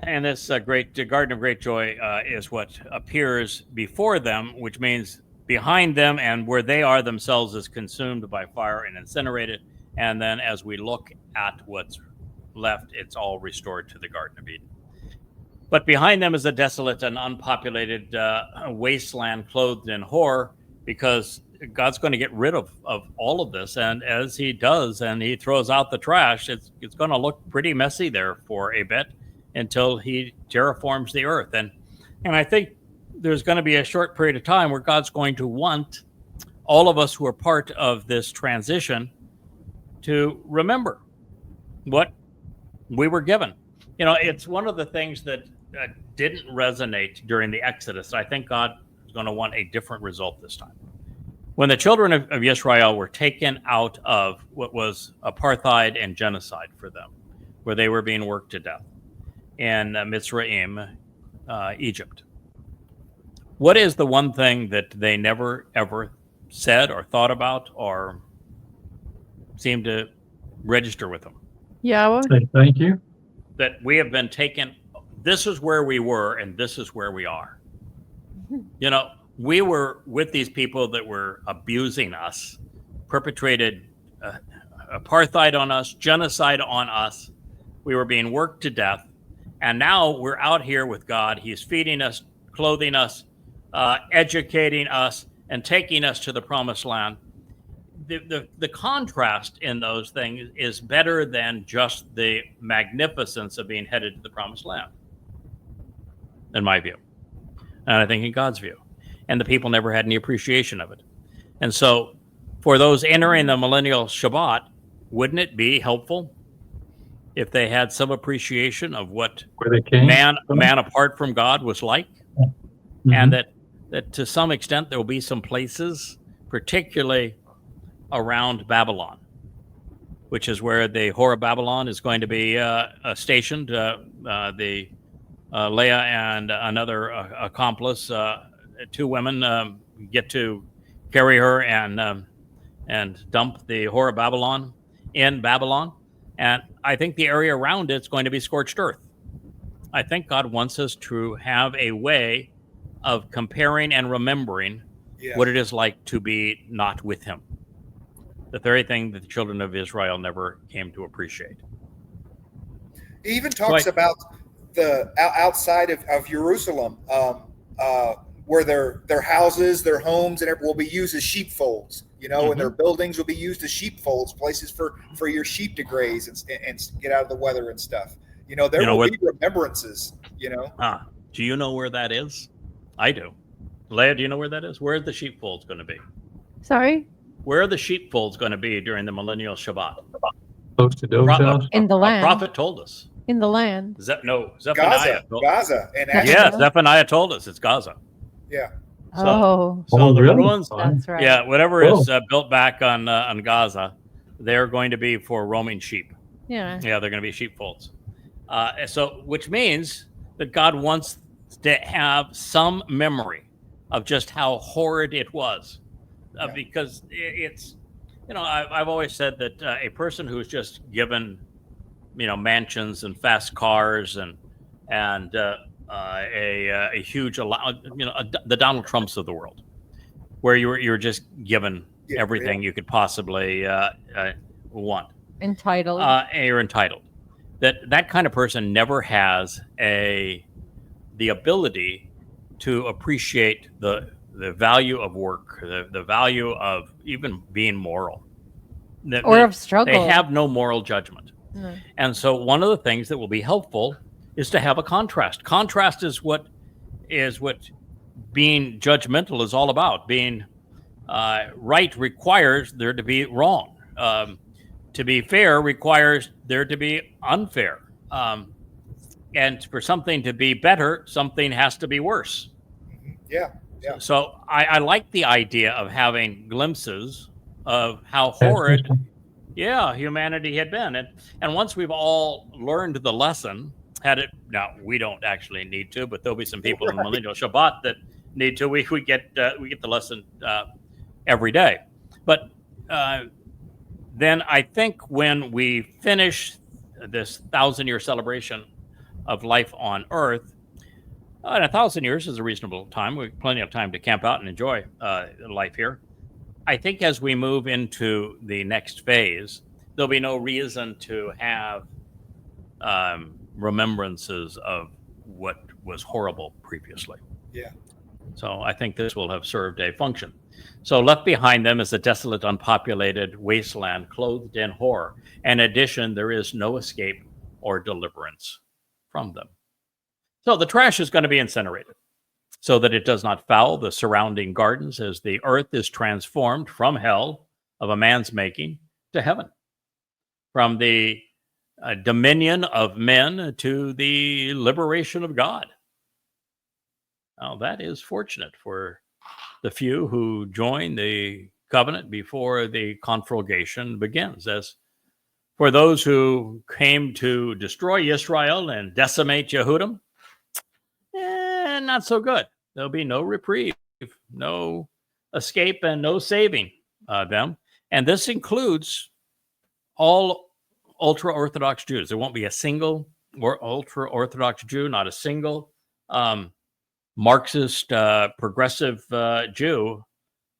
And this Garden of Great Joy is what appears before them, which means behind them and where they are themselves is consumed by fire and incinerated. And then as we look at what's left, it's all restored to the Garden of Eden. But behind them is a desolate and unpopulated wasteland clothed in horror, because God's going to get rid of all of this. And as he does, and he throws out the trash, it's going to look pretty messy there for a bit until he terraforms the earth. And I think there's going to be a short period of time where God's going to want all of us who are part of this transition to remember what we were given. You know, it's one of the things that didn't resonate during the Exodus. I think God is going to want a different result this time. When the children of Israel were taken out of what was apartheid and genocide for them, where they were being worked to death in Mitzrayim, Egypt. What is the one thing that they never, ever said or thought about or seemed to register with them? Yahowah. Say thank you. That we have been taken, this is where we were and this is where we are. You know, we were with these people that were abusing us, perpetrated apartheid on us, genocide on us. We were being worked to death. And now we're out here with God. He's feeding us, clothing us, educating us, and taking us to the promised land. The contrast in those things is better than just the magnificence of being headed to the promised land, in my view. And I think in God's view. And the people never had any appreciation of it. And so for those entering the millennial Shabbat, wouldn't it be helpful if they had some appreciation of what man apart from God was like? Mm-hmm. And that to some extent there will be some places, particularly around Babylon, which is where the Whore of Babylon is going to be stationed. The Leah and another accomplice, two women, get to carry her and dump the Whore of Babylon in Babylon. And I think the area around it's going to be scorched earth. I think God wants us to have a way of comparing and remembering what it is like to be not with him. The very thing that the children of Israel never came to appreciate. He even talks about the outside of Jerusalem, where their houses, their homes, and will be used as sheepfolds. You know, and their buildings will be used as sheepfolds, places for your sheep to graze and get out of the weather and stuff. You know, there will be remembrances. You know. Do you know where that is? I do. Leah, do you know where that is? Where are the sheepfolds going to be? Sorry? Where are the sheepfolds going to be during the millennial Shabbat? Close to Dove's house? In the land. A prophet told us. in the land. Zephaniah. Gaza, and Yeah. actually, Yeah, Zephaniah told us it's Gaza. yeah, Oh, So the really? ruins, that's right. yeah, whatever Whoa. is built back on Gaza, they're going to be for roaming sheep. Yeah. Yeah, they're going to be sheepfolds. So, which means that God wants to have some memory of just how horrid it was, Yeah. because it's, I've always said that a person who's just given, mansions and fast cars and a huge the Donald Trumps of the world, where you're just given Yeah, everything you could possibly want. Entitled. You're entitled. That kind of person never has the ability to appreciate the value of work, the value of even being moral, Or of struggle. They have no moral judgment. No. And so one of the things that will be helpful is to have a contrast. Contrast is what being judgmental is all about. Being right requires there to be wrong. To be fair requires there to be unfair. And for something to be better, something has to be worse. yeah, yeah. So I like the idea of having glimpses of how horrid, humanity had been. And once we've all learned the lesson, now we don't actually need to, but there'll be some people in millennial Shabbat that need to. We get the lesson every day. But then I think when we finish this 1,000-year celebration of life on Earth, and 1,000 years is a reasonable time. We have plenty of time to camp out and enjoy life here. I think as we move into the next phase, there'll be no reason to have remembrances of what was horrible previously. Yeah. So I think this will have served a function. So left behind them is a desolate, unpopulated wasteland clothed in horror. In addition, there is no escape or deliverance from them. So the trash is going to be incinerated so that it does not foul the surrounding gardens as the earth is transformed from hell of a man's making to heaven, from the dominion of men to the liberation of God. Now, that is fortunate for the few who join the covenant before the conflagration begins. As for those who came to destroy Israel and decimate Yehudim, not so good. There'll be no reprieve, no escape, and no saving them. And this includes all ultra-Orthodox Jews. There won't be a single ultra-Orthodox Jew, not a single Marxist, progressive Jew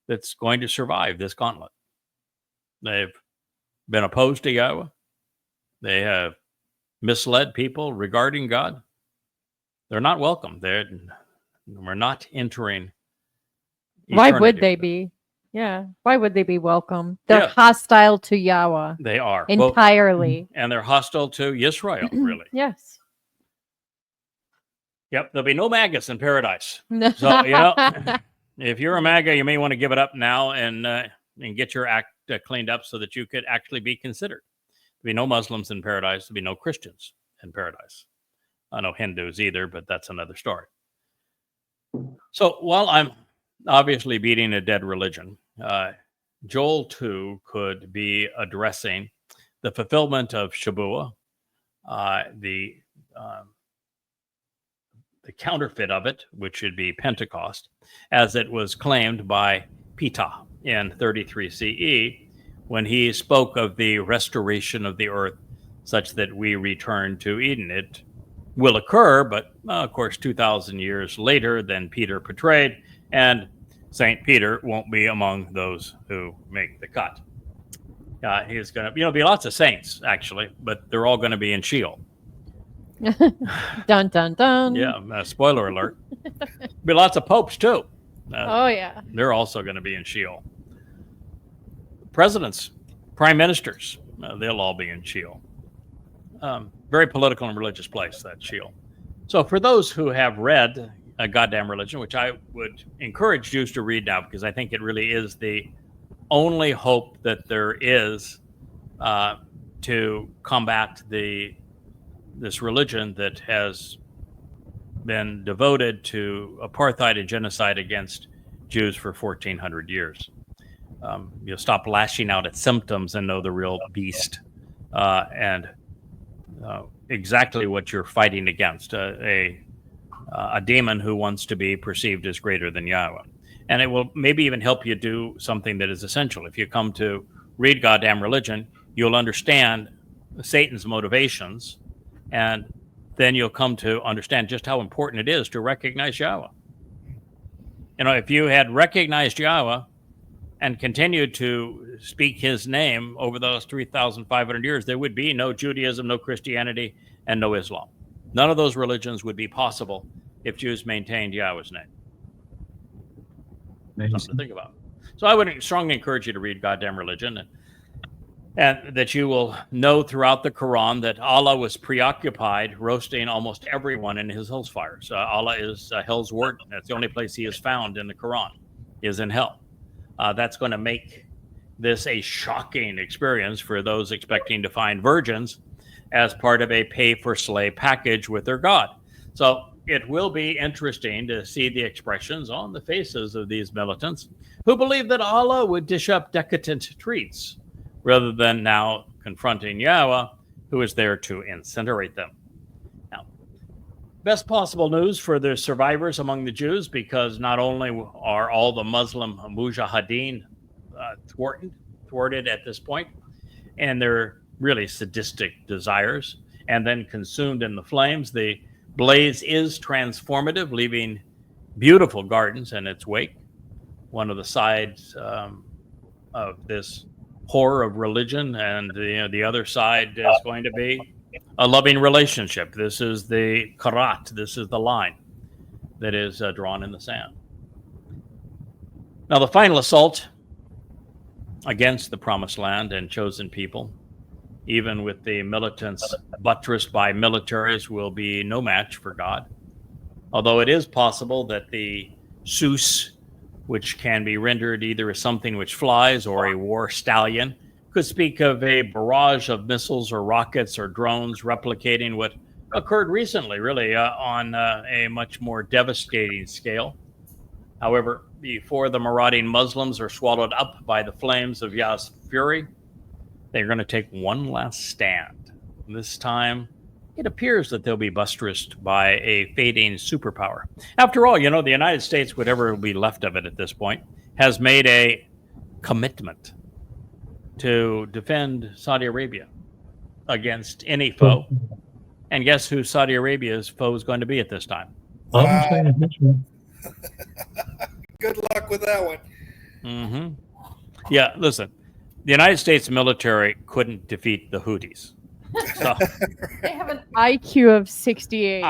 that's going to survive this gauntlet. They've been opposed to Yahweh. They have misled people regarding God. They're not welcome. We're not entering. Why would eternity they with them. be? Yeah. Why would they be welcome? They're Yeah. hostile to Yahweh They are. entirely. And they're hostile to Israel, really. Yes. Yep. There'll be no maggots in paradise. No. So, if you're a MAGA, you may want to give it up now and get your act cleaned up so that you could actually be considered. There'll be no Muslims in paradise. There'll be no Christians in paradise. No Hindus either, but that's another story. So while I'm obviously beating a dead religion, Joel 2 could be addressing the fulfillment of Shabuah, the counterfeit of it, which should be Pentecost, as it was claimed by Ptah in 33 CE, when he spoke of the restoration of the earth such that we return to Eden. It will occur, but of course, 2,000 years later than Peter portrayed, and St. Peter won't be among those who make the cut. He's going to, be lots of saints, actually, but they're all going to be in Sheol. Dun, dun, dun. Yeah, spoiler alert. Be lots of popes, too. Oh, yeah. They're also going to be in Sheol. Presidents, prime ministers, they'll all be in Sheol. Very political and religious place, that Sheol. So for those who have read A Goddamn Religion, which I would encourage Jews to read now, because I think it really is the only hope that there is to combat the this religion that has been devoted to apartheid and genocide against Jews for 1,400 years. You'll stop lashing out at symptoms and know the real beast and exactly what you're fighting against, a demon who wants to be perceived as greater than Yahweh. And it will maybe even help you do something that is essential. If you come to read goddamn religion, you'll understand Satan's motivations, and then you'll come to understand just how important it is to recognize Yahweh. You know, if you had recognized Yahweh and continued to speak his name over those 3,500 years, there would be no Judaism, no Christianity, and no Islam. None of those religions would be possible if Jews maintained Yahweh's name. Amazing. Something to think about. So I would strongly encourage you to read goddamn religion, and that you will know throughout the Quran that Allah was preoccupied roasting almost everyone in his hell's fires. Allah is hell's warden. That's the only place he is found in the Quran, is in hell. That's going to make this a shocking experience for those expecting to find virgins as part of a pay-for-slay package with their God. So it will be interesting to see the expressions on the faces of these militants who believe that Allah would dish up decadent treats rather than now confronting Yahweh, who is there to incinerate them. Now, best possible news for the survivors among the Jews, because not only are all the Muslim mujahideen thwarted at this point, and their really sadistic desires, and then consumed in the flames, the blaze is transformative, leaving beautiful gardens in its wake. One of the sides of this horror of religion, and the other side is going to be a loving relationship. This is the karat, this is the line that is drawn in the sand. Now, the final assault against the promised land and chosen people, even with the militants buttressed by militaries, will be no match for God. Although it is possible that the Zeus, which can be rendered either as something which flies or a war stallion, could speak of a barrage of missiles or rockets or drones replicating what occurred recently, really, on a much more devastating scale. However, before the marauding Muslims are swallowed up by the flames of Yah's fury, they're going to take one last stand. This time, it appears that they'll be buttressed by a fading superpower. After all, the United States, whatever will be left of it at this point, has made a commitment to defend Saudi Arabia against any foe. And guess who Saudi Arabia's foe is going to be at this time? Good luck with that one. Mm-hmm. Yeah, listen, the United States military couldn't defeat the Houthis. So, They have an IQ of 68.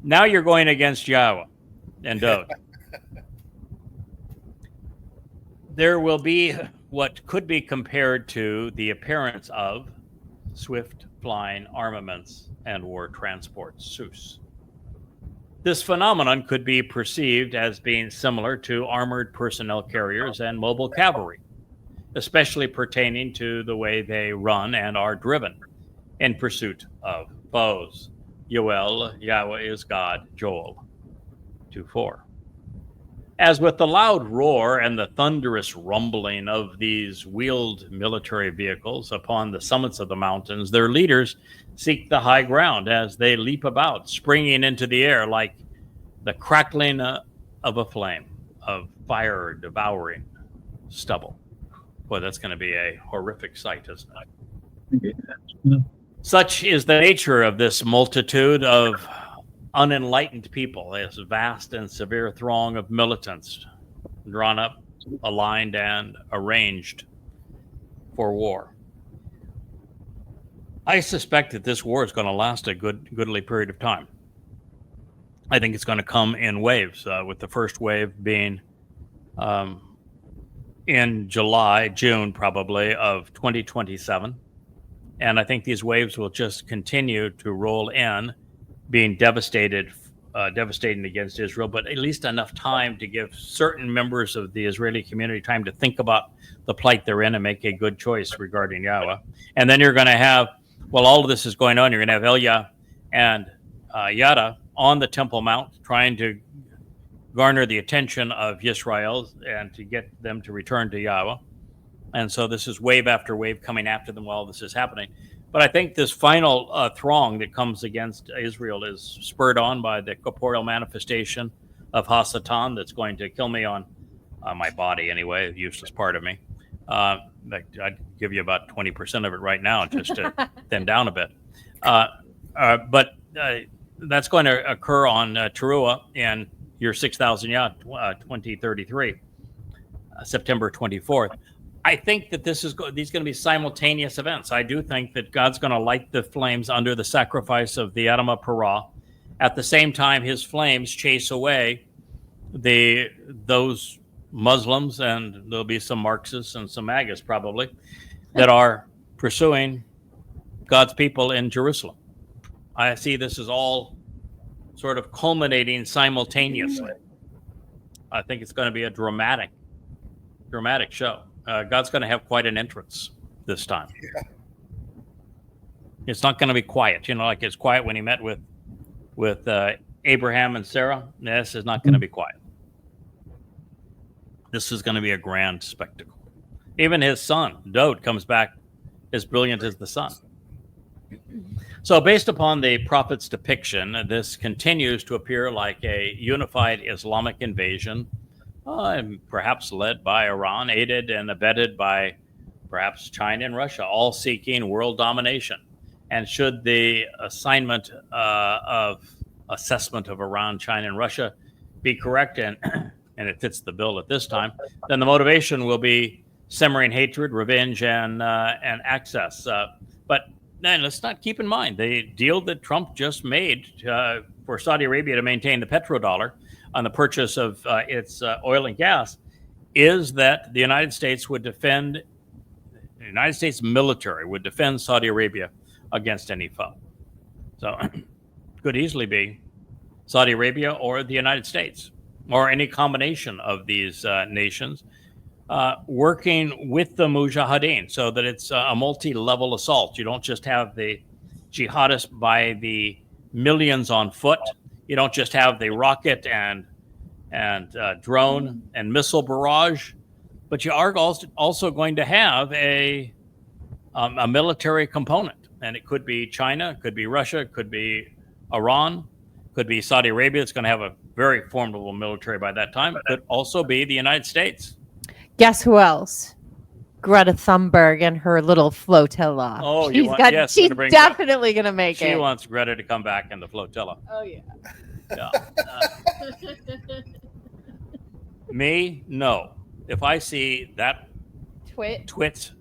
now you're going against Yahweh and Dode. There will be what could be compared to the appearance of swift flying armaments and war transports, Zeus. This phenomenon could be perceived as being similar to armored personnel carriers and mobile cavalry, especially pertaining to the way they run and are driven in pursuit of foes. Yoel, Yahweh is God, Joel 2:4. As with the loud roar and the thunderous rumbling of these wheeled military vehicles upon the summits of the mountains, their leaders seek the high ground as they leap about, springing into the air like the crackling of a flame, of fire devouring stubble. Boy, that's going to be a horrific sight, isn't it? Yeah. Such is the nature of this multitude of unenlightened people, this vast and severe throng of militants drawn up, aligned, and arranged for war. I suspect that this war is going to last a goodly period of time. I think it's going to come in waves, with the first wave being in June probably of 2027. And I think these waves will just continue to roll in, being devastating against Israel, but at least enough time to give certain members of the Israeli community time to think about the plight they're in and make a good choice regarding Yahweh. And then you're going to have while all of this is going on, you're going to have Elia and Yada on the Temple Mount trying to garner the attention of Israel and to get them to return to Yahweh. And so this is wave after wave coming after them while this is happening. But I think this final throng that comes against Israel is spurred on by the corporeal manifestation of Hasatan that's going to kill me on my body anyway, a useless part of me. I'd give you about 20% of it right now just to thin down a bit. But that's going to occur on Towrah in year 6000 2033, September 24th. I think that these are going to be simultaneous events. I do think that God's going to light the flames under the sacrifice of the Adamah Parah. At the same time, his flames chase away those Muslims, and there'll be some Marxists and some MAGAs probably, that are pursuing God's people in Jerusalem. I see this as all sort of culminating simultaneously. I think it's going to be a dramatic show. God's going to have quite an entrance this time. Yeah. It's not going to be quiet, like it's quiet when he met with Abraham and Sarah. This is not going to be quiet. This is going to be a grand spectacle. Even his son, Dode, comes back as brilliant as the sun. So based upon the prophet's depiction, this continues to appear like a unified Islamic invasion, perhaps led by Iran, aided and abetted by perhaps China and Russia, all seeking world domination. And should the assessment of Iran, China, and Russia be correct, and it fits the bill at this time, then the motivation will be simmering hatred, revenge, and access. But then let's not keep in mind the deal that Trump just made for Saudi Arabia to maintain the petrodollar on the purchase of its oil and gas is that the United States military would defend Saudi Arabia against any foe. So could easily be Saudi Arabia or the United States or any combination of these nations working with the Mujahideen, so that it's a multi-level assault. You don't just have the jihadists by the millions on foot. You don't just have the rocket and drone and missile barrage, but you are also going to have a military component. And it could be China, it could be Russia, it could be Iran, could be Saudi Arabia. It's going to have a very formidable military by that time. It could also be the United States. Guess who else? Greta Thunberg and her little flotilla. Oh, she's definitely going to make it. She wants Greta to come back in the flotilla. Oh, yeah. Yeah. Me? No. If I see that twit's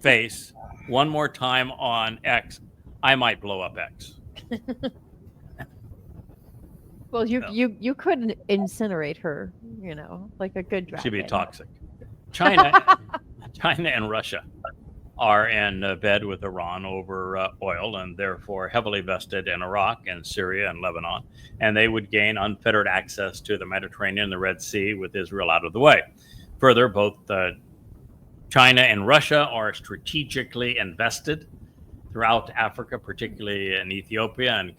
face one more time on X, I might blow up X. Well, you could incinerate her, like a good dragon. She'd be toxic. China and Russia are in bed with Iran over oil, and therefore heavily vested in Iraq and Syria and Lebanon, and they would gain unfettered access to the Mediterranean and the Red Sea with Israel out of the way. Further, both China and Russia are strategically invested throughout Africa, particularly in Ethiopia, and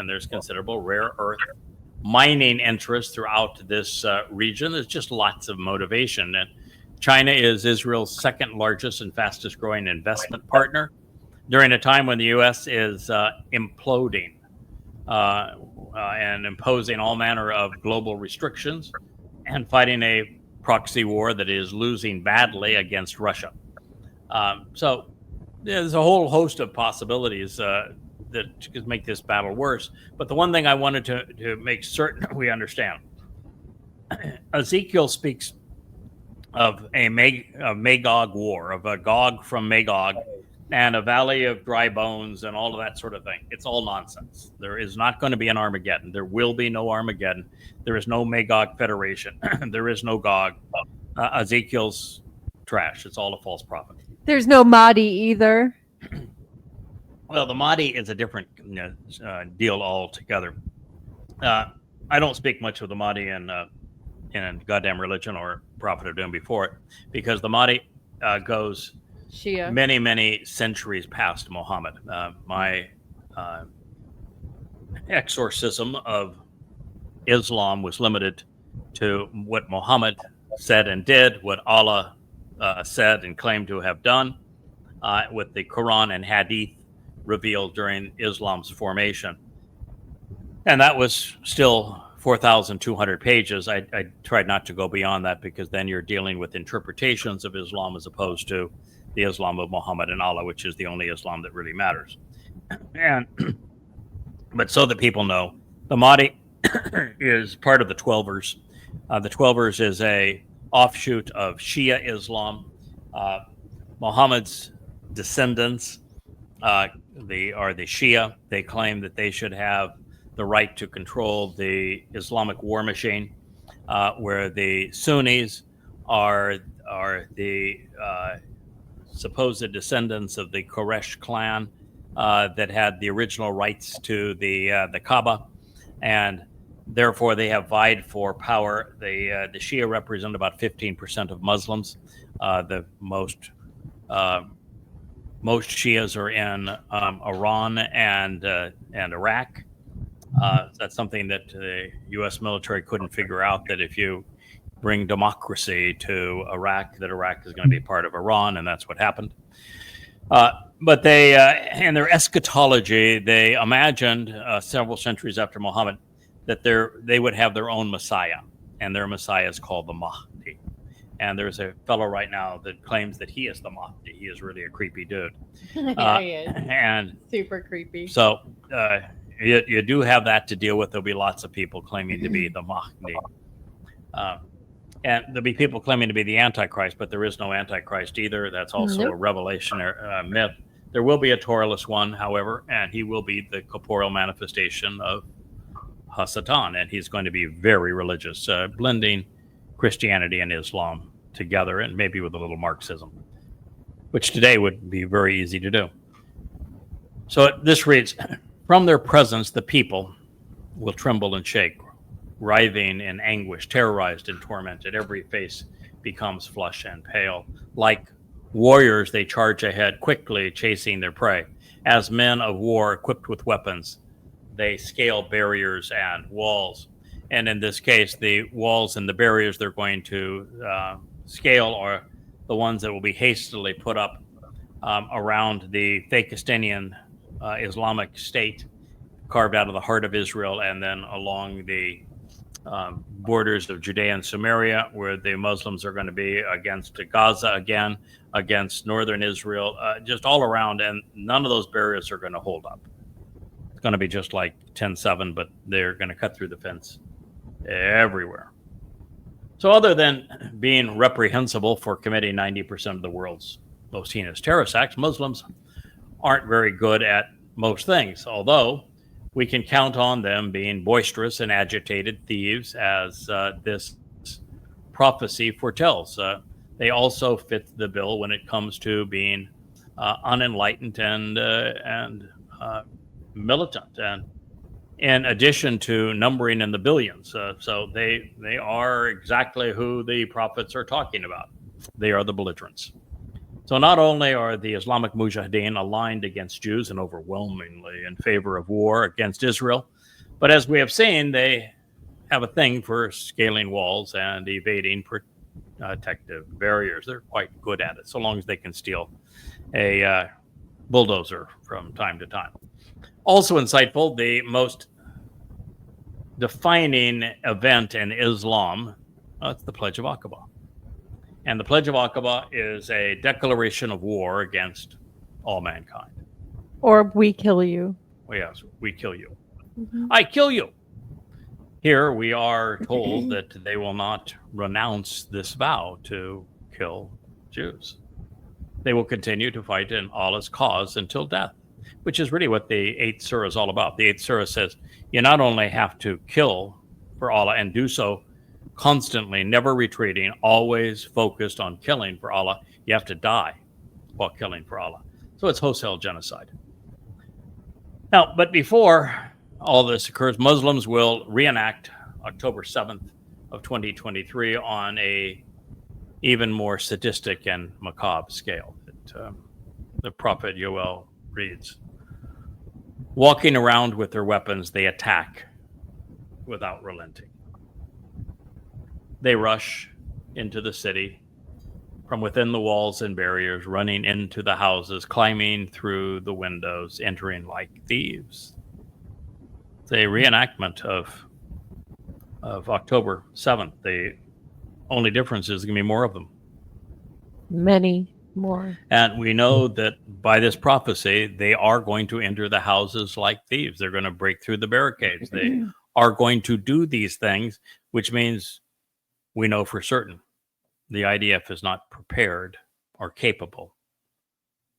there's considerable rare earth mining interest throughout this region. There's just lots of motivation. And China is Israel's second largest and fastest growing investment partner during a time when the U.S. is imploding and imposing all manner of global restrictions and fighting a proxy war that is losing badly against Russia. So there's a whole host of possibilities that could make this battle worse. But the one thing I wanted to make certain we understand, Ezekiel speaks of a Magog war, of a Gog from Magog, and a valley of dry bones and all of that sort of thing. It's all nonsense. There is not going to be an Armageddon. There will be no Armageddon. There is no Magog Federation. There is no Gog. Ezekiel's trash. It's all a false prophet. There's no Mahdi either. Well, the Mahdi is a different deal altogether. I don't speak much of the Mahdi in goddamn religion or Prophet of Doom before it, because the Mahdi goes Shia. many centuries past Muhammad. My exorcism of Islam was limited to what Muhammad said and did, what Allah said and claimed to have done, with the Quran and Hadith revealed during Islam's formation. And that was still 4,200 pages. I tried not to go beyond that, because then you're dealing with interpretations of Islam as opposed to the Islam of Muhammad and Allah, which is the only Islam that really matters. And but so that people know, the Mahdi is part of the Twelvers. The Twelvers is a offshoot of Shia Islam. Muhammad's descendants, they are the Shia. They claim that they should have the right to control the Islamic war machine, where the Sunnis are the supposed descendants of the Quraysh clan that had the original rights to the Kaaba, and therefore they have vied for power. The Shia represent about 15% of Muslims. The most Shias are in Iran and Iraq. That's something that the U.S. military couldn't figure out, that if you bring democracy to Iraq, that Iraq is going to be part of Iran, and that's what happened. But they, in their eschatology, they imagined several centuries after Muhammad that they would have their own Messiah, and their Messiah is called the Mahdi. And there's a fellow right now that claims that he is the Mahdi. He is really a creepy dude. Yeah, he is. And Super creepy. so you do have that to deal with. There'll be lots of people claiming to be the Mahdi. And there'll be people claiming to be the Antichrist, but there is no Antichrist either. That's also a revelation myth. There will be a Torahless one, however, and he will be the corporeal manifestation of Hasatan, and he's going to be very religious, blending Christianity and Islam together, and maybe with a little Marxism, which today would be very easy to do. So this reads, from their presence, the people will tremble and shake, writhing in anguish, terrorized and tormented. Every face becomes flush and pale. Like warriors, they charge ahead, quickly chasing their prey. As men of war equipped with weapons, they scale barriers and walls. And in this case, the walls and the barriers they're going to scale are the ones that will be hastily put up around the Thaakistanian Islamic State, carved out of the heart of Israel, and then along the borders of Judea and Samaria, where the Muslims are going to be against Gaza again, against northern Israel, just all around, and none of those barriers are going to hold up. It's going to be just like 10-7, but they're going to cut through the fence everywhere. So other than being reprehensible for committing 90% of the world's most heinous terrorist acts, Muslims aren't very good at most things, although we can count on them being boisterous and agitated thieves, as this prophecy foretells. They also fit the bill when it comes to being unenlightened and militant, and in addition to numbering in the billions. So they are exactly who the prophets are talking about. They are the belligerents. So not only are the Islamic Mujahideen aligned against Jews and overwhelmingly in favor of war against Israel, but as we have seen, they have a thing for scaling walls and evading protective barriers. They're quite good at it, so long as they can steal a bulldozer from time to time. Also insightful, the most defining event in Islam, it's the Pledge of Aqaba. And the Pledge of Aqaba is a declaration of war against all mankind. Or we kill you. Well, yes, we kill you. Mm-hmm. I kill you. Here we are told that they will not renounce this vow to kill Jews. They will continue to fight in Allah's cause until death, which is really what the 8th surah is all about. The 8th surah says you not only have to kill for Allah and do so constantly, never retreating, always focused on killing for Allah, you have to die while killing for Allah. So it's wholesale genocide. Now, but before all this occurs, Muslims will reenact October 7th of 2023 on a even more sadistic and macabre scale. the prophet Yoel reads. Walking around with their weapons, they attack without relenting. They rush into the city from within the walls and barriers, running into the houses, climbing through the windows, entering like thieves. It's a reenactment of October 7th. The only difference is going to be more of them. Many more. And we know that by this prophecy, they are going to enter the houses like thieves. They're going to break through the barricades. They are going to do these things, which means we know for certain the IDF is not prepared or capable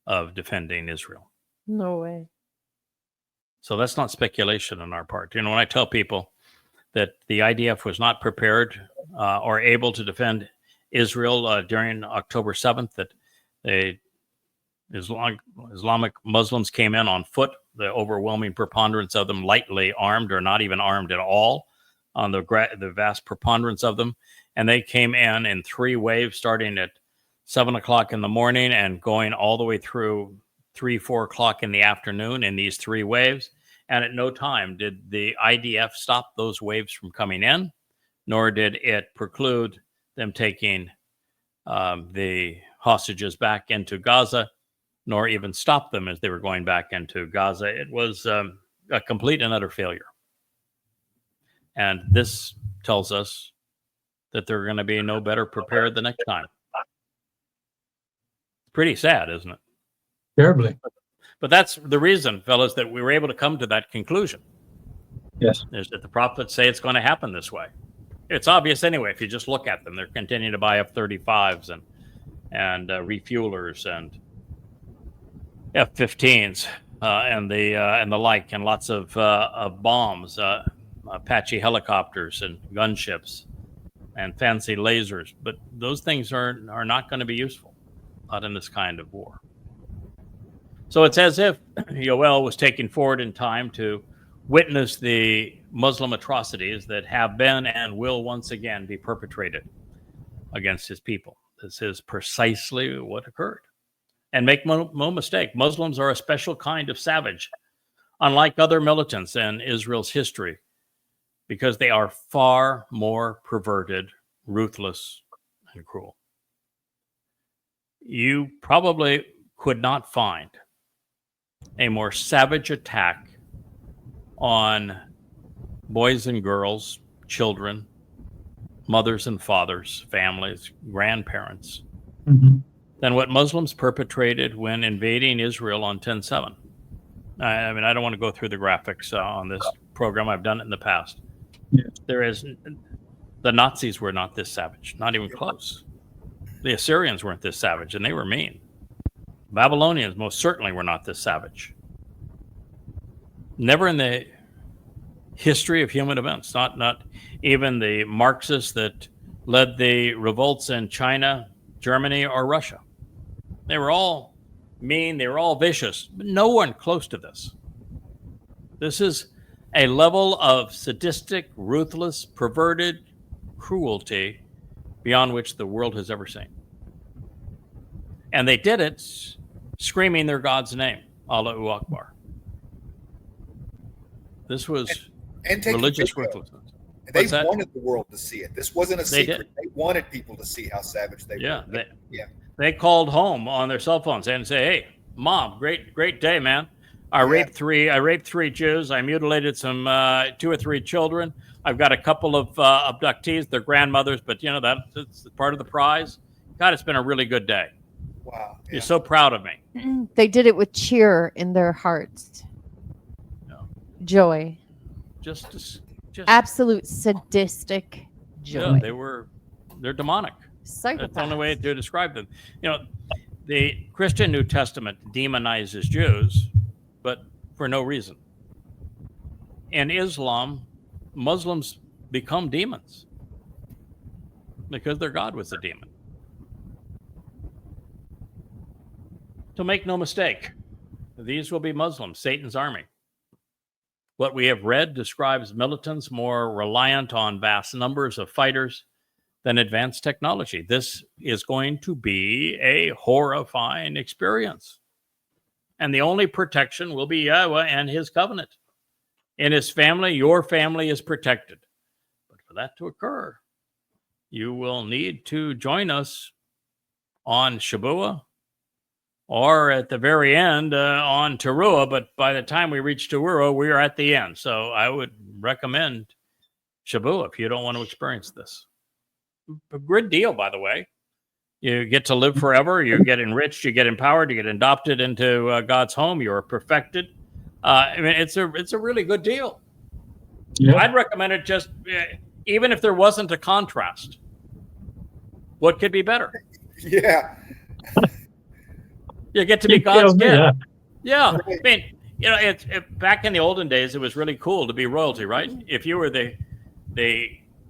of defending Israel. No way. So that's not speculation on our part. You know, when I tell people that the IDF was not prepared or able to defend Israel during October 7th, that Islamic Muslims came in on foot, the overwhelming preponderance of them lightly armed or not even armed at all, on the vast preponderance of them. And they came in 3 waves, starting at 7 o'clock in the morning and going all the way through 3-4 o'clock in the afternoon in these 3 waves. And at no time did the IDF stop those waves from coming in, nor did it preclude them taking the hostages back into Gaza, nor even stop them as they were going back into Gaza. It was a complete and utter failure. And this tells us that they're going to be no better prepared the next time. Pretty sad, isn't it? Terribly. But that's the reason, fellas, that we were able to come to that conclusion. Yes. Is that the prophets say it's going to happen this way. It's obvious anyway. If you just look at them, they're continuing to buy F-35s and refuelers and F-15s and the like, and lots of bombs, Apache helicopters and gunships and fancy lasers. But those things are not going to be useful, not in this kind of war. So it's as if Yoel was taken forward in time to witness the Muslim atrocities that have been and will once again be perpetrated against his people. This is precisely what occurred. And make no mistake, Muslims are a special kind of savage, unlike other militants in Israel's history, because they are far more perverted, ruthless, and cruel. You probably could not find a more savage attack on boys and girls, children, mothers and fathers, families, grandparents, than what Muslims perpetrated when invading Israel on 10/7. I mean, I don't want to go through the graphics on this program. I've done it in the past. Yeah. The Nazis were not this savage, not even close. The Assyrians weren't this savage, and they were mean. Babylonians most certainly were not this savage. Never in the history of human events, not even the Marxists that led the revolts in China, Germany, or Russia. They were all mean, they were all vicious, but no one close to this. This is a level of sadistic, ruthless, perverted cruelty beyond which the world has ever seen. And they did it screaming their God's name, Allahu Akbar. This was religious ruthlessness. They wanted the world to see it. This wasn't a secret. They wanted people to see how savage they were. They called home on their cell phones and say, "Hey, Mom, great day, man. I raped three Jews. I mutilated some 2 or 3 children. I've got a couple of abductees, their grandmothers, but you know that's part of the prize. God, it's been a really good day. Wow, yeah. You're so proud of me." They did it with cheer in their hearts. No. Joy. Just Absolute sadistic joy. Yeah, they're demonic. Psychopaths. That's the only way to describe them. You know, the Christian New Testament demonizes Jews, but for no reason. In Islam, Muslims become demons because their God was a demon. So make no mistake, these will be Muslims, Satan's army. What we have read describes militants more reliant on vast numbers of fighters than advanced technology. This is going to be a horrifying experience. And the only protection will be Yahweh and his covenant. In his family, your family is protected. But for that to occur, you will need to join us on Shabuah, or at the very end on Towrah. But by the time we reach Towrah, we are at the end. So I would recommend Shabuah if you don't want to experience this. A good deal, by the way. You get to live forever. You get enriched. You get empowered. You get adopted into God's home. You are perfected. I mean, it's a really good deal. Yeah. I'd recommend it just even if there wasn't a contrast. What could be better? Yeah. You get to be You God's tell me, gift. huh? Yeah. I mean, you know, back in the olden days, it was really cool to be royalty, right? If you were the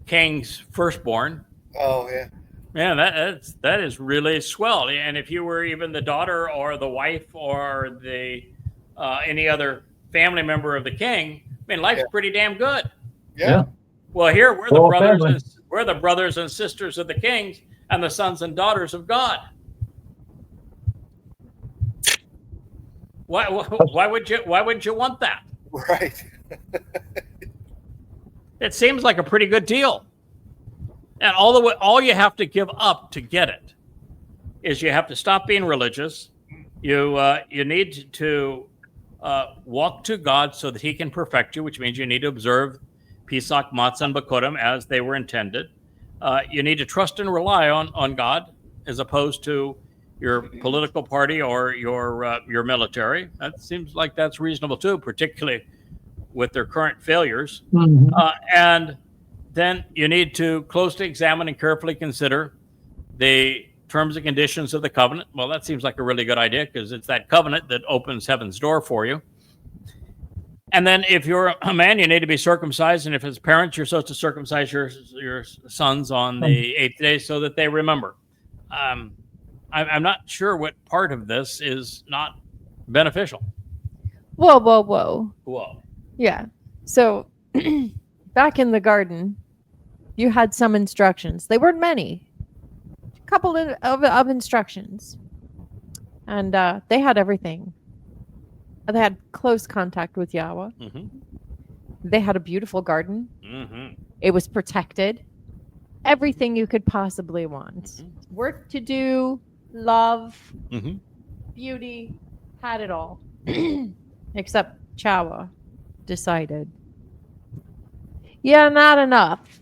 king's firstborn, Oh, yeah. man, that is really swell. And if you were even the daughter or the wife or the any other family member of the king, I mean, life's pretty damn good. Yeah. Well, here we're All family. the brothers and sisters of the kings and the sons and daughters of God. Why wouldn't you want that? Right. It seems like a pretty good deal. And all you have to give up to get it is you have to stop being religious. You need to walk to God so that he can perfect you, which means you need to observe Pesach, Matzah, and Bakodim as they were intended. You need to trust and rely on God as opposed to your political party or your military. That seems like that's reasonable too, particularly with their current failures. Mhm. And then you need to closely examine and carefully consider the terms and conditions of the covenant. Well, that seems like a really good idea because it's that covenant that opens heaven's door for you. And then if you're a man, you need to be circumcised. And if it's parents, you're supposed to circumcise your sons on the 8th day so that they remember. I'm not sure what part of this is not beneficial. Whoa. Whoa. Yeah. So back in the garden, you had some instructions. They weren't many. A couple of instructions. And they had everything. They had close contact with Yahweh. Mm-hmm. They had a beautiful garden. Mm-hmm. It was protected. Everything you could possibly want. Mm-hmm. Work to do, love, Mm-hmm. beauty, had it all. Except Chawa decided, yeah, not enough.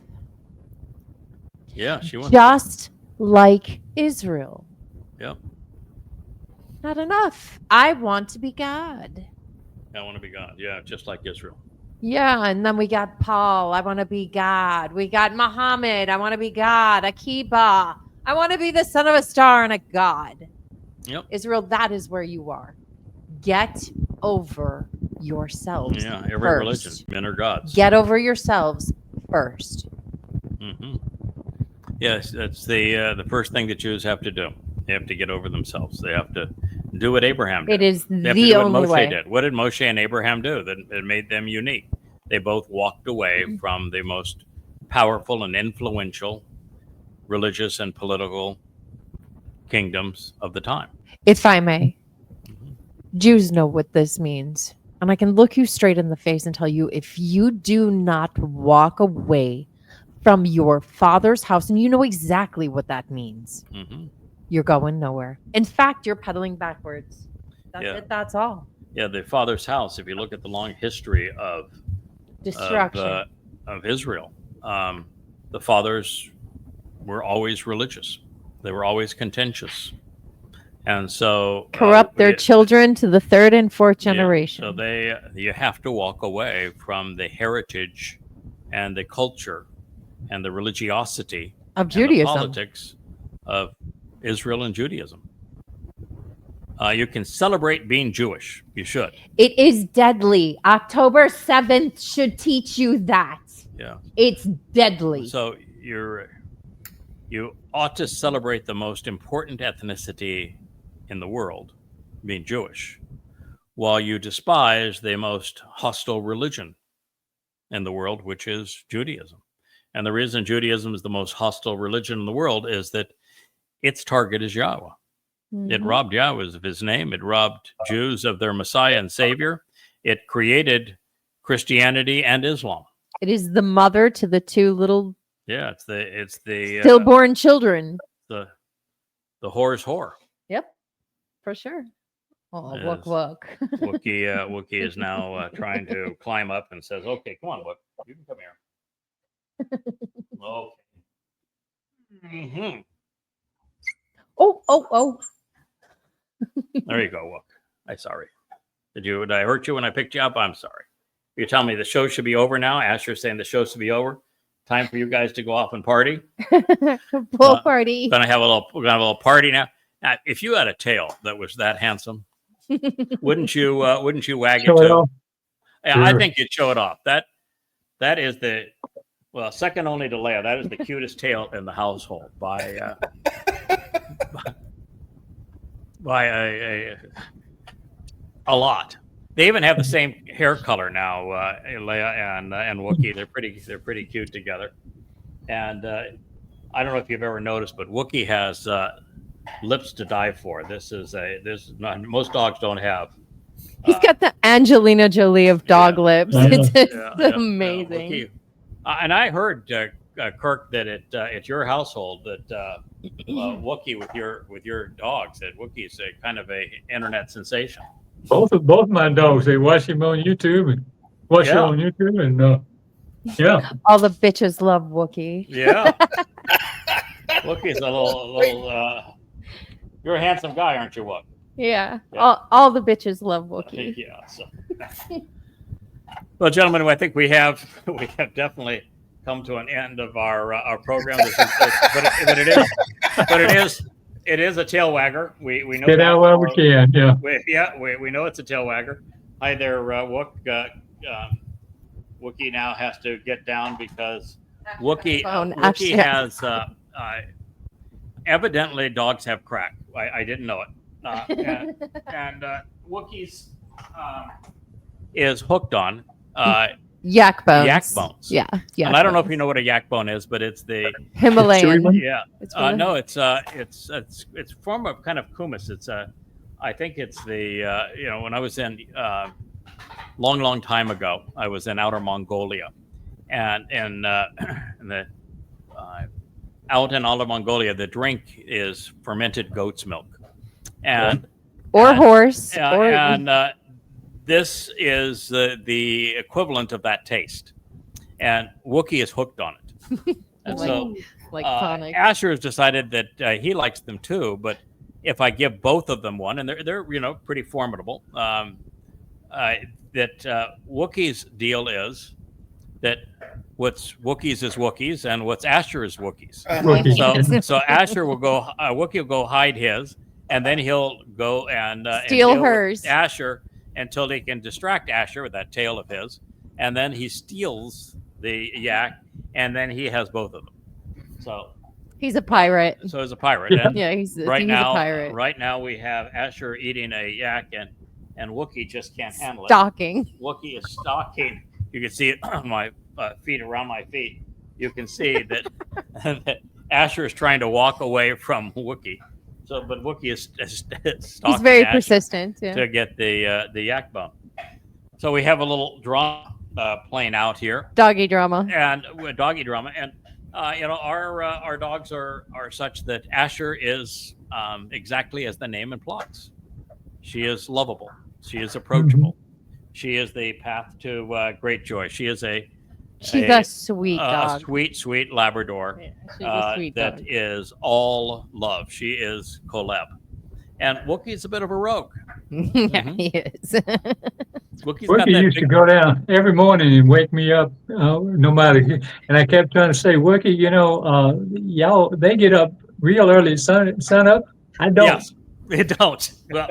Yeah, she wants. Just like Israel. Yeah. Not enough. I want to be God. I want to be God. Yeah, just like Israel. Yeah, and then we got Paul. I want to be God. We got Muhammad. I want to be God. Akiba. I want to be the son of a star and a God. Yep. Israel, that is where you are. Get over yourselves. Yeah, every first. religion, men are gods. Get over yourselves first. Mm-hmm. Yes, that's the first thing that Jews have to do. They have to get over themselves. They have to do what Abraham did. It is They have to the do what only Moshe way. did. What did Moshe and Abraham do that made them unique? They both walked away Mm-hmm. from the most powerful and influential religious and political kingdoms of the time. If I may, Mm-hmm. Jews know what this means. And I can look you straight in the face and tell you, if you do not walk away from your father's house, and you know exactly what that means, Mm-hmm. you're going nowhere. In fact, you're pedaling backwards. That's Yeah. it. That's all. Yeah, the father's house, if you look at the long history of Destruction. of Israel, the fathers were always religious. They were always contentious. And so Corrupt their children to the third and fourth generation. So you have to walk away from the heritage and the culture and the religiosity of and the Judaism. politics of Israel and Judaism. You can celebrate being Jewish. You should. It is deadly. October 7th should teach you that. Yeah. It's deadly. So you ought to celebrate the most important ethnicity in the world, being Jewish, while you despise the most hostile religion in the world, which is Judaism. And the reason Judaism is the most hostile religion in the world is that its target is Yahweh. It robbed Yahweh of his name. It robbed Jews of their Messiah and Savior. It created Christianity and Islam. It is the mother to the two little Yeah, it's the stillborn children. the whore's whore. Yep, for sure. Oh, Yes. look. Wookie is now trying to climb up and says, "Okay, come on, Wook, you can come here." Okay. Hmm. Oh. There you go, Wook. I'm sorry. Did I hurt you when I picked you up? I'm sorry. You tell me the show should be over now. Asher's saying the show should be over. Time for you guys to go off and party. Pool party. We're gonna have a little party now. Now, if you had a tail that was that handsome, wouldn't you wag it Show it too? off. Yeah, I Sure. think you'd show it off. That is second only to Leah. That is the cutest tail in the household by a lot. They even have the same hair color now, Leia and Wookie. They're pretty cute together. And I don't know if you've ever noticed, but Wookie has lips to die for. Most dogs don't have. He's got the Angelina Jolie of dog lips. Yeah. It's amazing. Wookie. And I heard Kirk that at your household that Wookie with your dogs, that Wookie is a kind of a internet sensation. Both my dogs, they watch him on YouTube and watch it Yeah. on YouTube, and yeah. All the bitches love Wookie. Yeah. Wookie's a little you're a handsome guy, aren't you, Wook? Yeah. Yeah. All the bitches love Wookie. Yeah. So. Well, gentlemen, I think we have definitely come to an end of our program. But it is a tail wagger. We know Get that. out while we can, yeah. We know it's a tail wagger. Hi there, Wook. Wookie now has to get down because Wookie has evidently dogs have crack. I didn't know it. And Wookie's is hooked on Yak bones. yak bones. Yeah. And I don't know if you know what a yak bone is, but it's the Himalayan. yeah. It's one of- No, it's a form of kind of kumis. I think it's the when I was in long time ago, I was in outer Mongolia, and out in outer Mongolia, the drink is fermented goat's milk, and horse. this is the equivalent of that taste, and Wookie is hooked on it. And so like tonic. Asher has decided that he likes them too, but if I give both of them one, and they're pretty formidable, that Wookie's deal is that what's Wookie's is Wookie's, and what's Asher is Wookie's. Wookie. So Asher will go, Wookie will go hide his, and then he'll go and Steal and deal with hers. Asher until he can distract Asher with that tail of his, and then he steals the yak, and then he has both of them. So He's a pirate. he's a pirate. Yeah. And Yeah, he's a pirate. right now we have Asher eating a yak, and Wookie just can't handle it. Stalking. Wookie is stalking. You can see it on my feet, around my feet. You can see that, that Asher is trying to walk away from Wookie. So, but Wookie is stalking He's very Asher persistent. Yeah. to get the yak bone. So we have a little drama playing out here, Doggy drama. and doggy drama, and our dogs are such that Asher is exactly as the name implies. She is lovable. She is approachable. She is the path to great joy. She is She's a sweet a dog. sweet Labrador Yeah, she's a sweet that dog. is all love. She is Koleb. And Wookie's a bit of a rogue. Yeah, he is. Wookie's got Wookie that used to big, go down every morning and wake me up, no matter. And I kept trying to say, Wookie, y'all, they get up real early, sun up. I don't. Yes, they don't. Well,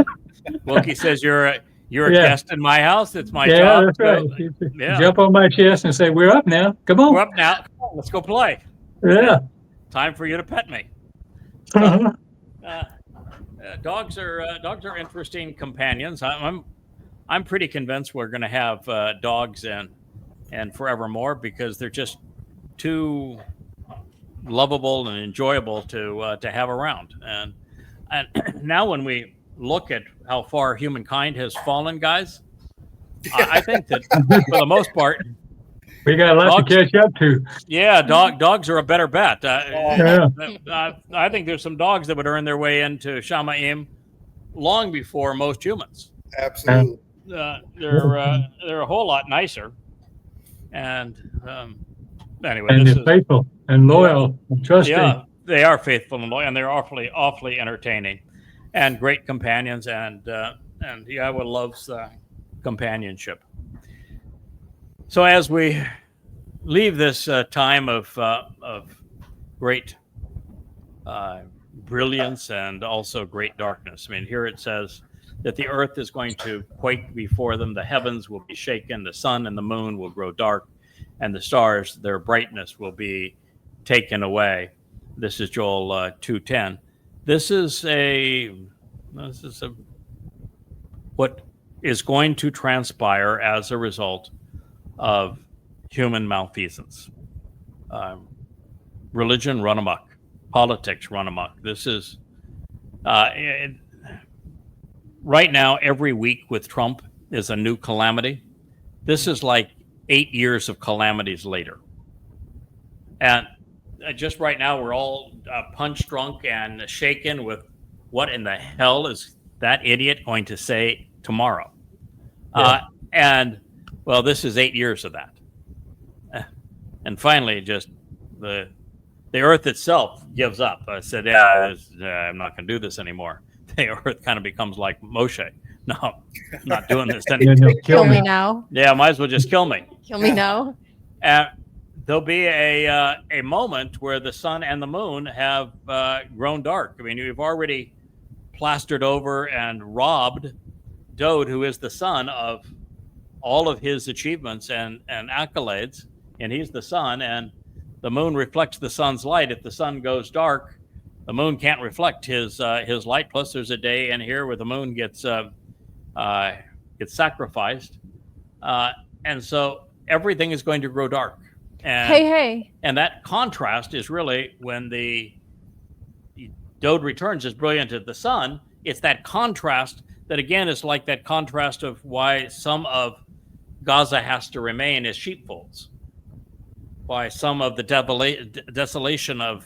Wookie says you're a Yeah. guest in my house. It's my Yeah, job. that's right. Yeah. Jump on my chest and say, we're up now. Come on. We're up now. Come on, let's go play. Yeah. Time for you to pet me. Uh-huh. Dogs are interesting companions. I'm pretty convinced we're going to have dogs and forevermore because they're just too lovable and enjoyable to have around. And now when we look at how far humankind has fallen, guys, I think that for the most part, we got a lot to catch up to. yeah, dogs are a better bet. Yeah. I think there's some dogs that would earn their way into Shamayim long before most humans. Absolutely. They're a whole lot nicer. And anyway, And they're faithful and loyal and trusting. Yeah, they are faithful and loyal, and they're awfully entertaining, and great companions. And Yahowah loves companionship. So as we leave this time of great brilliance and also great darkness, I mean, here it says that the earth is going to quake before them, the heavens will be shaken, the sun and the moon will grow dark, and the stars, their brightness will be taken away. This is Joel 2:10. This is what is going to transpire as a result of human malfeasance. Religion run amok, politics run amok. This is right now, every week with Trump is a new calamity. This is like 8 years of calamities later. And just right now, we're all punch drunk and shaken with what in the hell is that idiot going to say tomorrow? Yeah. And well, this is 8 years of that. And finally, just the earth itself gives up. I said, I'm not going to do this anymore. The earth kind of becomes like Moshe. No, I'm not doing this anymore. Kill me now. Yeah, might as well just kill me. Kill me now. There'll be a moment where the sun and the moon have grown dark. I mean, we've already plastered over and robbed Dode, who is the son, of all of his achievements and accolades, and he's the sun, and the moon reflects the sun's light. If the sun goes dark, the moon can't reflect his light. Plus, there's a day in here where the moon gets sacrificed, and so everything is going to grow dark. And, hey! And that contrast is really when the Dode returns as brilliant as the sun. It's that contrast that again is like that contrast of why some of Gaza has to remain as sheepfolds, why some of the desolation of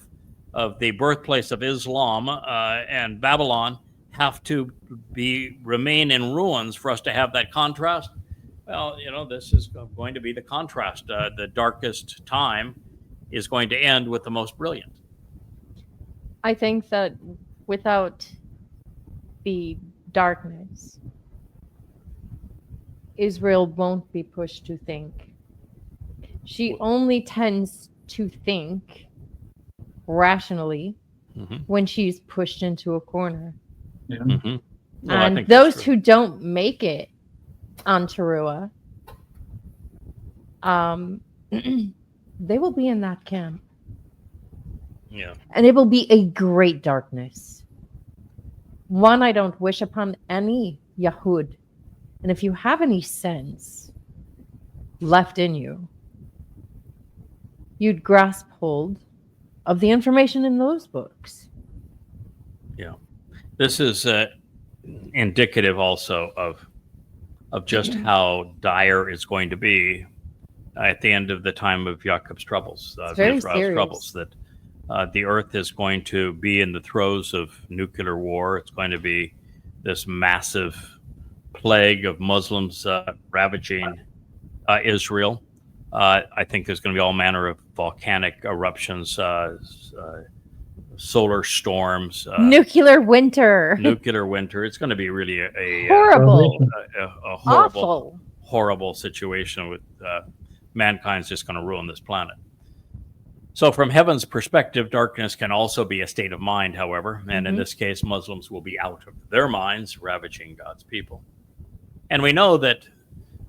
the birthplace of Islam and Babylon have to remain in ruins for us to have that contrast. Well, this is going to be the contrast. The darkest time is going to end with the most brilliant. I think that without the darkness, Israel won't be pushed to think. She only tends to think rationally when she's pushed into a corner. Yeah. Mm-hmm. Well, and those who don't make it on Towrah, they will be in that camp. Yeah. And it will be a great darkness. One I don't wish upon any Yahud. And if you have any sense left in you, you'd grasp hold of the information in those books. Yeah. This is indicative also of just how dire it's going to be at the end of the time of Jacob's troubles, Israel's troubles, that the earth is going to be in the throes of nuclear war. It's going to be this massive plague of Muslims ravaging Israel. I think there's going to be all manner of volcanic eruptions, solar storms, nuclear winter. It's going to be really a horrible situation with mankind's just going to ruin this planet. So from heaven's perspective, darkness can also be a state of mind, however, and in this case, Muslims will be out of their minds, ravaging God's people. And we know that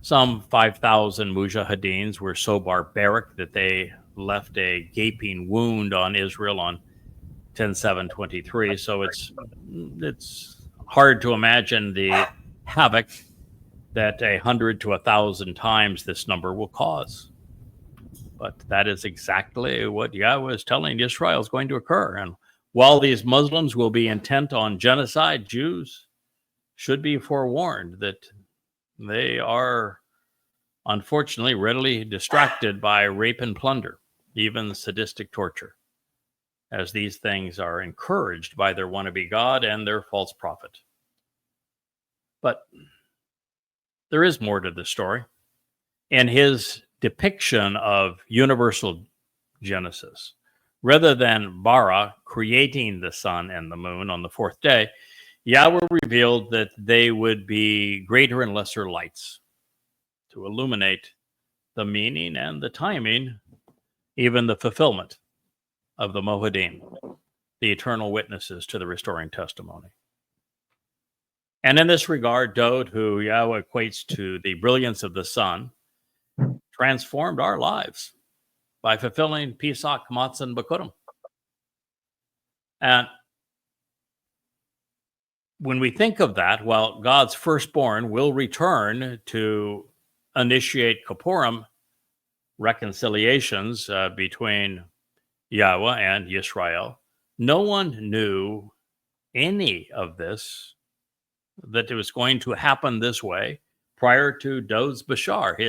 some 5,000 mujahideen were so barbaric that they left a gaping wound on Israel on 10/7/23. So it's hard to imagine the havoc that 100 to 1,000 times this number will cause. But that is exactly what Yahweh is telling Israel is going to occur. And while these Muslims will be intent on genocide, Jews should be forewarned that they are unfortunately readily distracted by rape and plunder, even sadistic torture, as these things are encouraged by their wannabe God and their false prophet. But there is more to the story. In his depiction of universal Genesis, rather than bara creating the sun and the moon on the fourth day, Yahweh revealed that they would be greater and lesser lights to illuminate the meaning and the timing, even the fulfillment of the Moedim, the eternal witnesses to the restoring testimony. And in this regard, Dode, who Yahweh equates to the brilliance of the sun, transformed our lives by fulfilling Pesach, Matzah, and Bikurim. And when we think of that, well, God's firstborn will return to initiate Kippurim reconciliations between Yahweh and Israel. No one knew any of this, that it was going to happen this way prior to Dode's Bashar,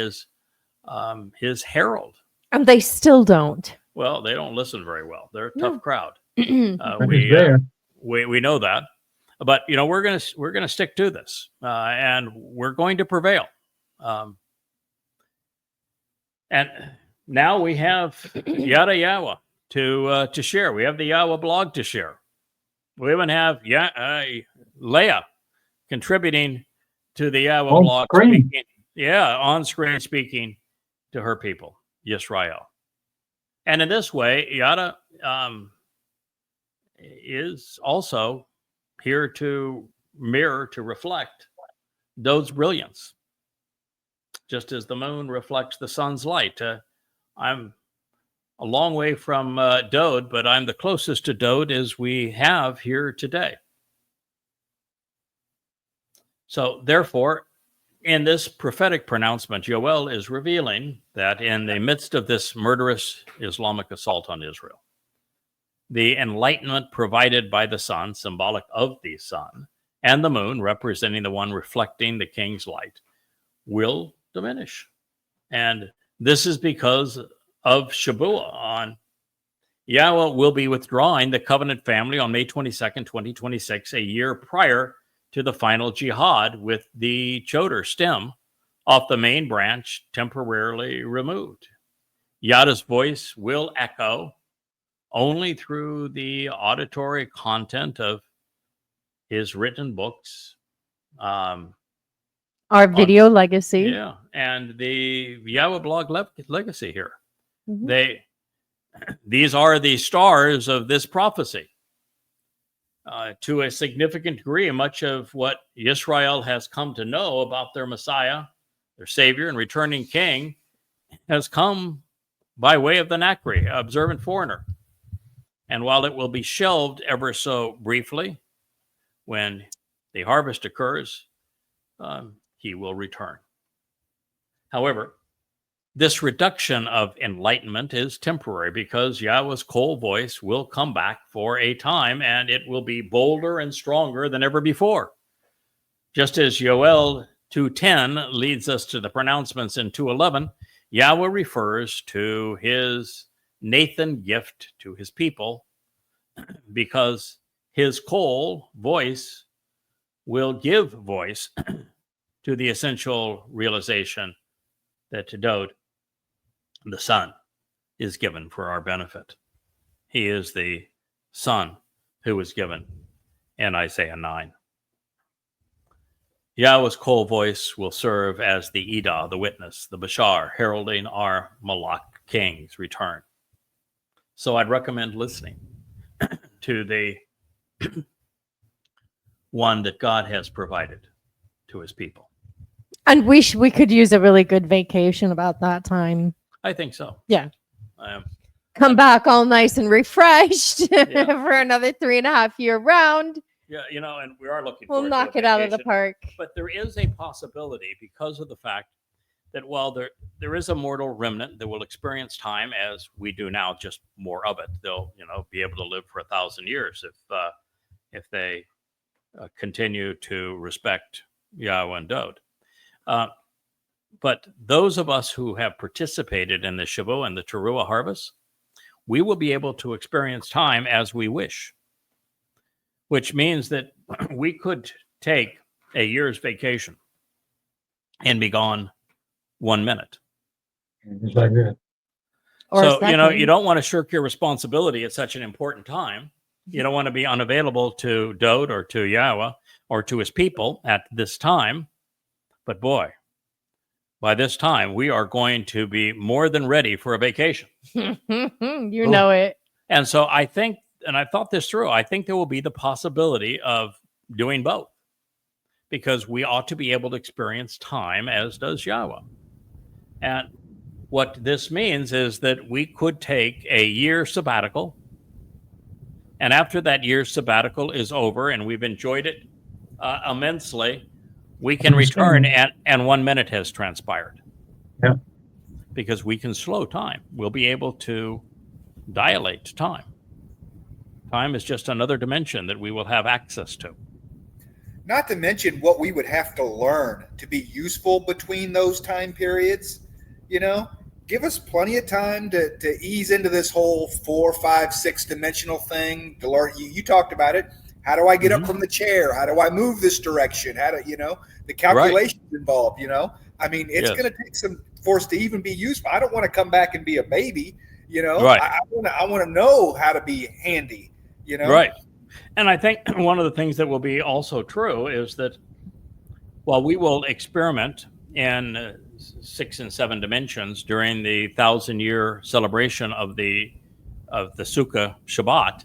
his herald. And they still don't. Well, they don't listen very well. They're a tough crowd. But it's there. We know that, but we're gonna stick to this, and we're going to prevail. And now we have Yada Yahowah to share. We have the Yahowah blog to share. We even have Leah contributing to the Yahowah On blog, screen. on screen speaking to her people, Yisrael. And in this way, Yada is also here to mirror, to reflect Dode's brilliance, just as the moon reflects the sun's light. I'm a long way from Dode, but I'm the closest to Dode as we have here today. So therefore, in this prophetic pronouncement, Yoel is revealing that in the midst of this murderous Islamic assault on Israel, the enlightenment provided by the sun, symbolic of the sun, and the moon, representing the one reflecting the king's light, will diminish. And this is because of Shabuah. Yahweh will be withdrawing the covenant family on May 22nd, 2026, a year prior to the final jihad, with the choder stem off the main branch temporarily removed. Yada's voice will echo only through the auditory content of his written books. Our video legacy. Yeah, and the Yahowah blog legacy here. Mhm. These are the stars of this prophecy. To a significant degree, much of what Israel has come to know about their Messiah, their Savior and returning King, has come by way of the Nakri, observant foreigner. And while it will be shelved ever so briefly, when the harvest occurs, he will return. However, this reduction of enlightenment is temporary, because Yahweh's cold voice will come back for a time, and it will be bolder and stronger than ever before. Just as Yoel 2:10 leads us to the pronouncements in 2:11, Yahweh refers to his Nathan gift to his people, because his cold voice will give voice to the essential realization that to Dode, the Son, is given for our benefit. He is the Son who was given in Isaiah 9. Yahweh's cold voice will serve as the Edah, the witness, the Bashar, heralding our Malach King's return. So I'd recommend listening to the one that God has provided to his people. And we could use a really good vacation about that time. I think so. Yeah. Come back all nice and refreshed Yeah. for another 3.5 year round. Yeah, and we are looking We'll forward knock to it a out of the vacation. park. But there is a possibility, because of the fact that while there is a mortal remnant that will experience time as we do now, just more of it. They'll be able to live for 1,000 years if they continue to respect Yahweh and Dode. But those of us who have participated in the Shavuot and the Towrah harvest, we will be able to experience time as we wish, which means that we could take a year's vacation and be gone 1 minute. It's like that. Or a So, second. you don't want to shirk your responsibility at such an important time. You don't want to be unavailable to Dode or to Yahweh or to his people at this time. But boy, by this time, we are going to be more than ready for a vacation. You know it. And so I think, and I've thought this through, I think there will be the possibility of doing both, because we ought to be able to experience time as does Yahweh. And what this means is that we could take a year sabbatical, and after that year's sabbatical is over and we've enjoyed it immensely, we can return and 1 minute has transpired. Yeah. Because we can slow time. We'll be able to dilate time. Time is just another dimension that we will have access to. Not to mention what we would have to learn to be useful between those time periods. Give us plenty of time to ease into this whole 4, 5, 6 dimensional thing. To learn, you talked about it. How do I get up from the chair? How do I move this direction? How do the calculations involved? I mean, it's going to take some force to even be useful. I don't want to come back and be a baby. Right. I want to know how to be handy. Right. And I think one of the things that will be also true is that while we will experiment in 6 and 7 dimensions during the 1,000-year celebration of the Sukkah Shabbat,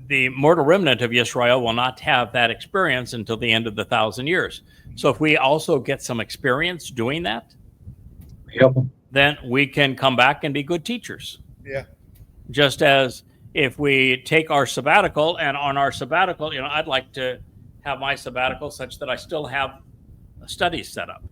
the mortal remnant of Yisrael will not have that experience until the end of the 1,000 years. So if we also get some experience doing that, then we can come back and be good teachers. Yeah. Just as if we take our sabbatical, and on our sabbatical, I'd like to have my sabbatical such that I still have studies set up.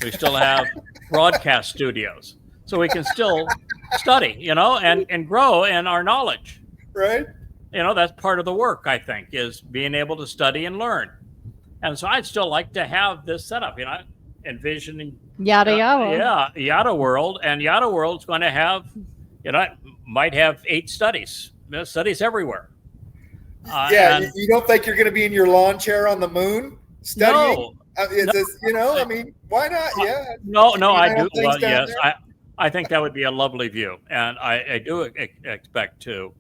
We still have broadcast studios, so we can still study, and grow in our knowledge. Right. That's part of the work, I think, is being able to study and learn. And so I'd still like to have this set up, envisioning Yada Yahowah. Yada World, and Yada World's going to have, might have 8 studies. There's studies everywhere. You don't think you're going to be in your lawn chair on the moon studying? No. I mean, why not? Yeah. No, I do. Well, yes, I think that would be a lovely view, and I do expect to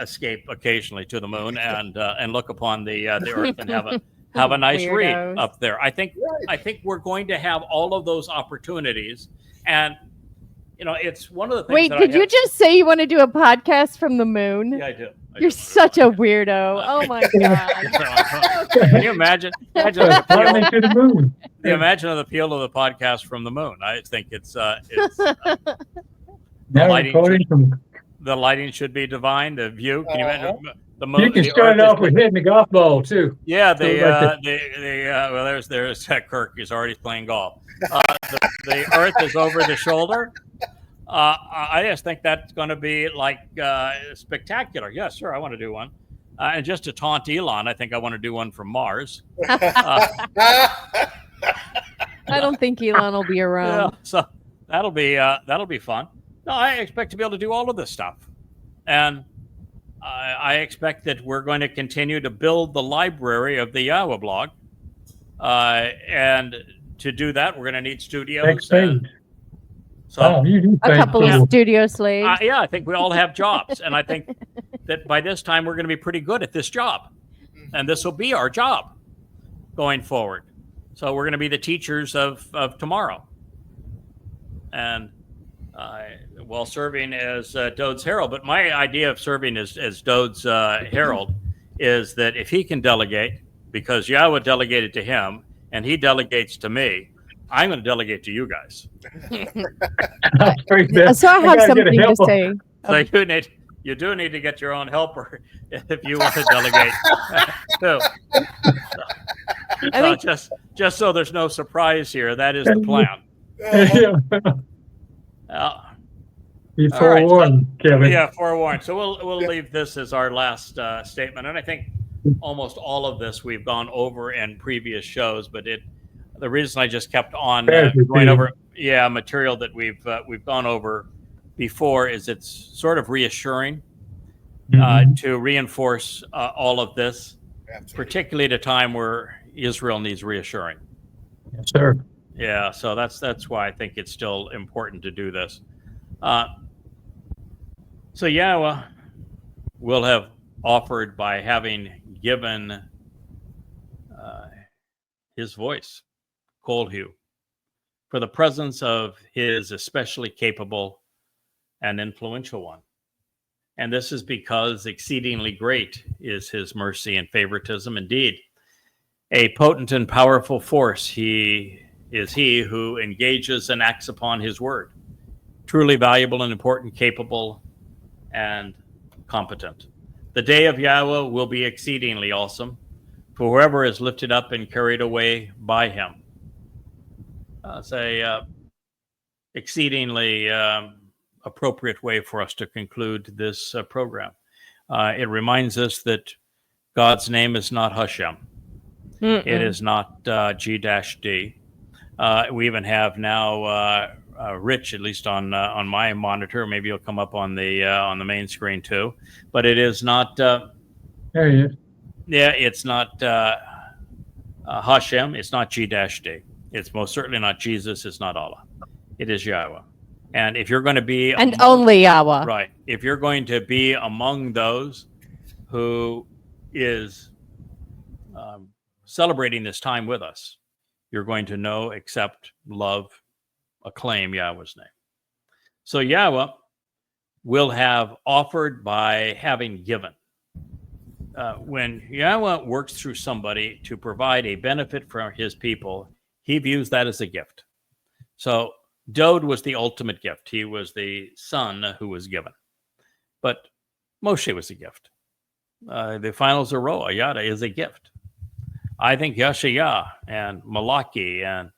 escape occasionally to the moon and look upon the Earth and have a nice read up there. I think we're going to have all of those opportunities, and it's one of the things. Wait, did you just say you want to do a podcast from the moon? Yeah, I do. You're such a weirdo. Oh my god! Can you imagine the appeal of the podcast from the moon? I think it's the lighting should be divine. The view. Can you imagine the moon? You can start it off with hitting the golf ball too. Yeah, well, there's Kirk. He's already playing golf. The Earth is over the shoulder. I just think that's going to be spectacular. Yes, sir. I want to do one. And just to taunt Elon, I think I want to do one from Mars. I don't think Elon will be around. Yeah, so that'll be fun. No, I expect to be able to do all of this stuff, and I expect that we're going to continue to build the library of the Yahowah blog, and to do that, we're going to need studios. So a couple of studio slaves. I think we all have jobs, and I think that by this time we're going to be pretty good at this job, and this will be our job going forward. So we're going to be the teachers of tomorrow, and while serving as Dode's herald. But my idea of serving as Dode's herald is that if he can delegate, because Yahweh delegated to him, and he delegates to me, I'm going to delegate to you guys. So I have something to say. So you do need to get your own helper if you want to delegate too. So just so there's no surprise here, that is the plan. Be All right, forewarned, Kevin. Yeah, forewarned. So we'll leave this as our last statement, and I think almost all of this we've gone over in previous shows. But the reason I just kept on going over material that we've gone over before is it's sort of reassuring to reinforce all of this, particularly at a time where Israel needs reassuring. Yes, sir. Yeah, so that's why I think it's still important to do this. So Yahowah will have offered by having given his voice, Kolhu, for the presence of his especially capable and influential one. And this is because exceedingly great is his mercy and favoritism. Indeed, a potent and powerful force he who engages and acts upon his word. Truly valuable and important, capable, and competent. The day of Yahowah will be exceedingly awesome for whoever is lifted up and carried away by him. It's a exceedingly appropriate way for us to conclude this program. It reminds us that God's name is not Hashem. It is not G-D. We even have now Rich, at least on my monitor. Maybe it'll come up on the main screen too. But it is not. There he is. Yeah, it's not Hashem. It's not G-D. It's most certainly not Jesus. It's not Allah. It is Yahowah. And if you're going to be only Yahweh, right? If you're going to be among those who is celebrating this time with us, you're going to know, accept, love, acclaim Yahweh's name. So Yahowah will have offered by having given. When Yahowah works through somebody to provide a benefit for his people, he views that as a gift. So Dod was the ultimate gift. He was the son who was given. But Moshe was a gift. The final Zeroah, Yada, is a gift. I think Yashayah and Malachi and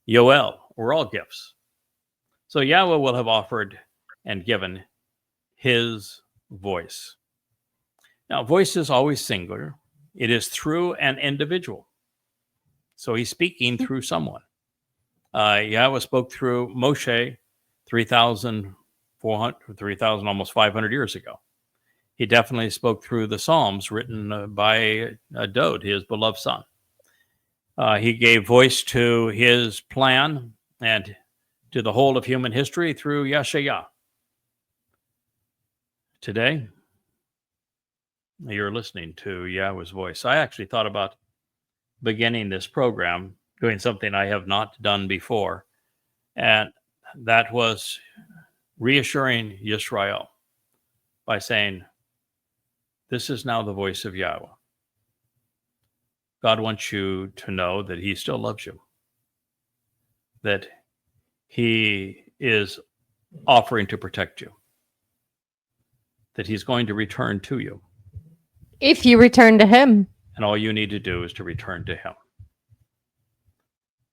Yoel were all gifts. So Yahowah will have offered and given his voice. Now, voice is always singular. It is through an individual. So he's speaking through someone. Yahowah spoke through Moshe 3,400, almost 500 years ago. He definitely spoke through the Psalms written by Dod, his beloved son. He gave voice to his plan and to the whole of human history through Yashayah. Today, you're listening to Yahweh's voice. I actually thought about beginning this program doing something I have not done before, and that was reassuring Yisrael by saying, this is now the voice of Yahowah. God wants you to know that he still loves you, that he is offering to protect you, that he's going to return to you. if you return to him. And all you need to do is to return to him.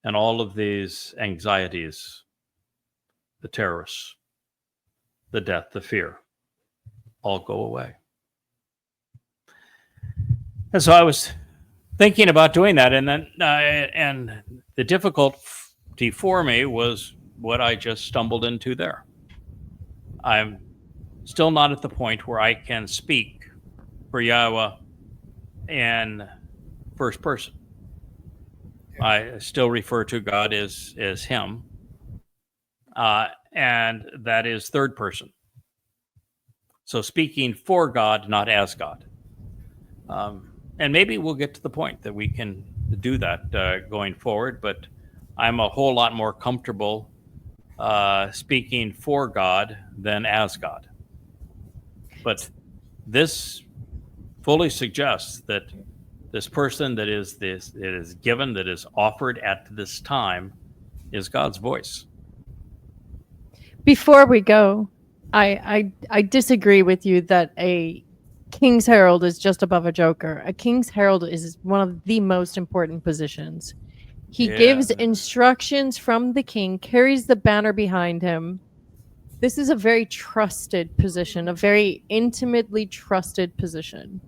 And all of these anxieties, the terrorists, the death, the fear, all go away. And so I was thinking about doing that, and then and the difficulty for me was what I just stumbled into there. I'm still not at the point where I can speak for Yahowah in first person. I still refer to God as him, and that is third person. So speaking for God, not as God. And maybe we'll get to the point that we can do that going forward, but I'm a whole lot more comfortable speaking for God than as God. But this fully suggests that this person that is given, that is offered at this time, is God's voice. Before we go, I disagree with you that a King's Herald is just above a Joker. A King's Herald is one of the most important positions. He gives instructions from the king, carries the banner behind him. This is a very trusted position, a very intimately trusted position.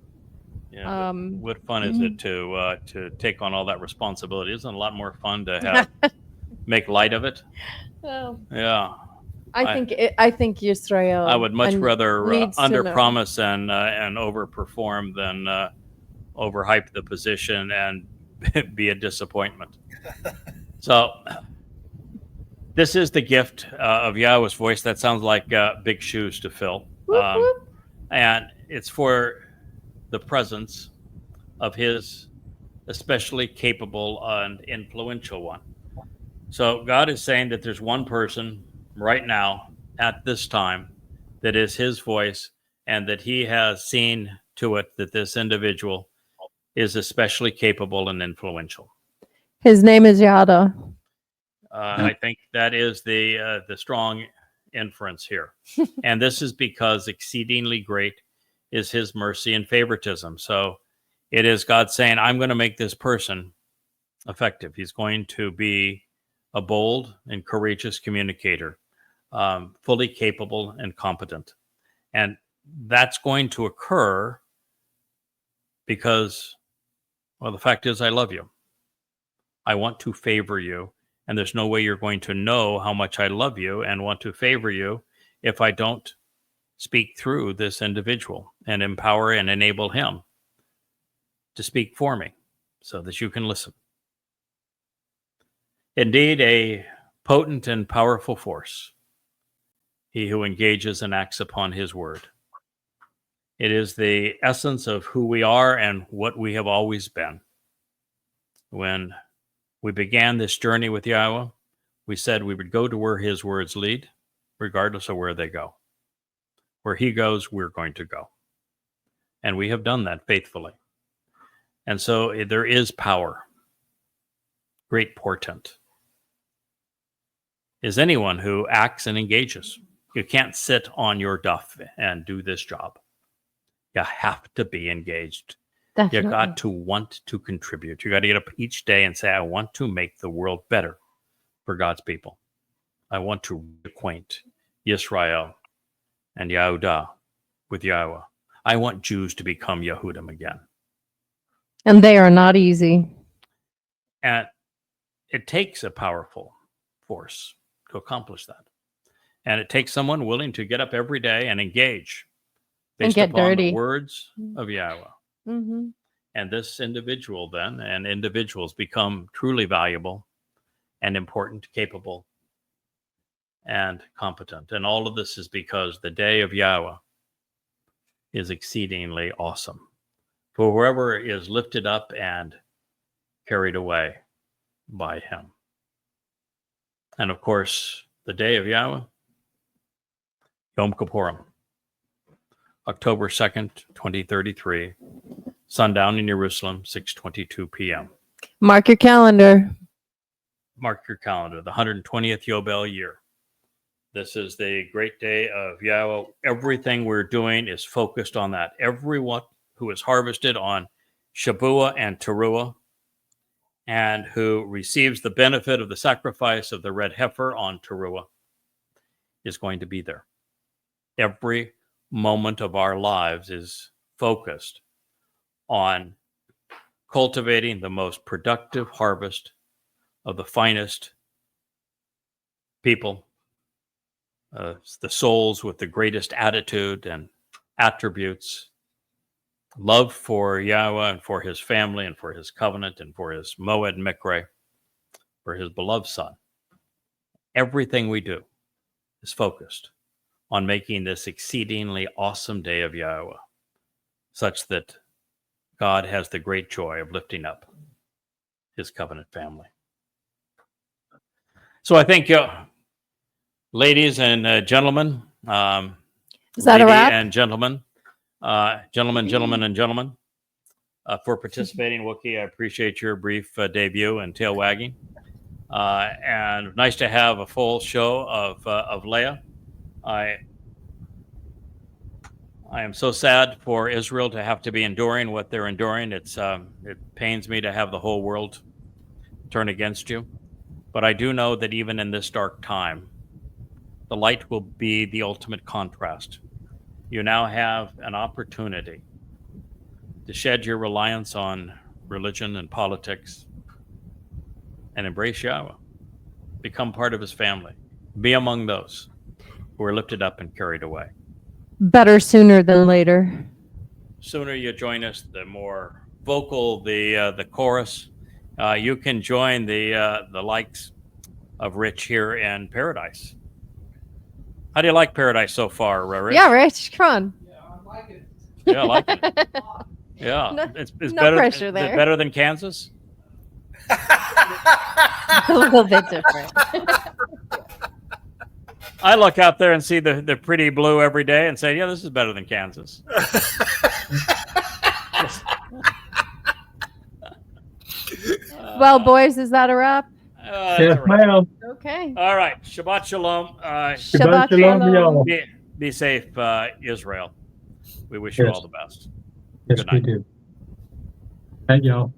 Yeah, what fun is it to take on all that responsibility? Isn't it a lot more fun to have make light of it? Well, Yeah. I think Israel. I would much rather needs to under know. promise and overperform than overhype the position and be a disappointment. So this is the gift of Yahweh's voice. That sounds like big shoes to fill. Whoop, whoop. And it's for the presence of his especially capable and influential one. So God is saying that there's one person right now at this time that is his voice, and that he has seen to it that this individual is especially capable and influential. His name is Yada. I think that is the strong inference here. And this is because exceedingly great is his mercy and favoritism. So it is God saying, I'm going to make this person effective. He's going to be a bold and courageous communicator, fully capable and competent. And that's going to occur because, well, the fact is I love you. I want to favor you. And there's no way you're going to know how much I love you and want to favor you if I don't speak through this individual and empower and enable him to speak for me so that you can listen. Indeed, a potent and powerful force, he who engages and acts upon his word. It is the essence of who we are and what we have always been. When we began this journey with Yahweh, we said we would go to where his words lead, regardless of where they go. Where he goes, we're going to go. And we have done that faithfully. And so there is power, great portent, is anyone who acts and engages. You can't sit on your duff and do this job. You have to be engaged. Definitely. You got to want to contribute. You got to get up each day and say, I want to make the world better for God's people. I want to acquaint Israel and Yehudah with Yahweh. I want Jews to become Yehudim again. And they are not easy. And it takes a powerful force to accomplish that. And it takes someone willing to get up every day and engage based get upon dirty. the words of Yahweh. Mm-hmm. And this individual then, and individuals become truly valuable and important, capable, and competent. And all of this is because the day of Yahweh is exceedingly awesome. For whoever is lifted up and carried away by him. And of course, the day of Yahweh, Yom Kippurim, October 2nd, 2033, sundown in Jerusalem, 6:22 p.m. Mark your calendar. Mark your calendar, the 120th Yobel year. This is the great day of Yahweh. Everything we're doing is focused on that. Everyone who is harvested on Shabbat and Towrah, and who receives the benefit of the sacrifice of the red heifer on Towrah, is going to be there. Every moment of our lives is focused on cultivating the most productive harvest of the finest people, the souls with the greatest attitude and attributes, love for Yahweh and for his family and for his covenant and for his Moed Mikre, for his beloved son. Everything we do is focused on making this exceedingly awesome day of Yahweh such that God has the great joy of lifting up his covenant family. So I think, ladies and gentlemen, Is that a wrap? and gentlemen, gentlemen, and gentlemen, for participating. Wookie, I appreciate your brief debut and tail wagging. And nice to have a full show of Leah. I I am so sad for Israel to have to be enduring what they're enduring. It pains me to have the whole world turn against you. But I do know that even in this dark time, the light will be the ultimate contrast. You now have an opportunity to shed your reliance on religion and politics and embrace Yahweh. Become part of his family. Be among those who are lifted up and carried away. Better sooner than later. Sooner you join us, the more vocal the chorus. You can join the likes of Rich here in Paradise. How do you like Paradise so far, Rich? Yeah, Rich, come on. Yeah, I like it. Yeah, I like it. Yeah, No- it's no better. pressure Is there. it better than Kansas? A little bit different. I look out there and see the pretty blue every day and say, yeah, this is better than Kansas. Well, boys, is that a wrap? That's Yes, all right. ma'am. Okay. All right. Shabbat shalom. Shabbat shalom, shalom. y'all. Be safe, Israel. We wish Yes. you all the best. Yes, Good we night. do. Thank y'all.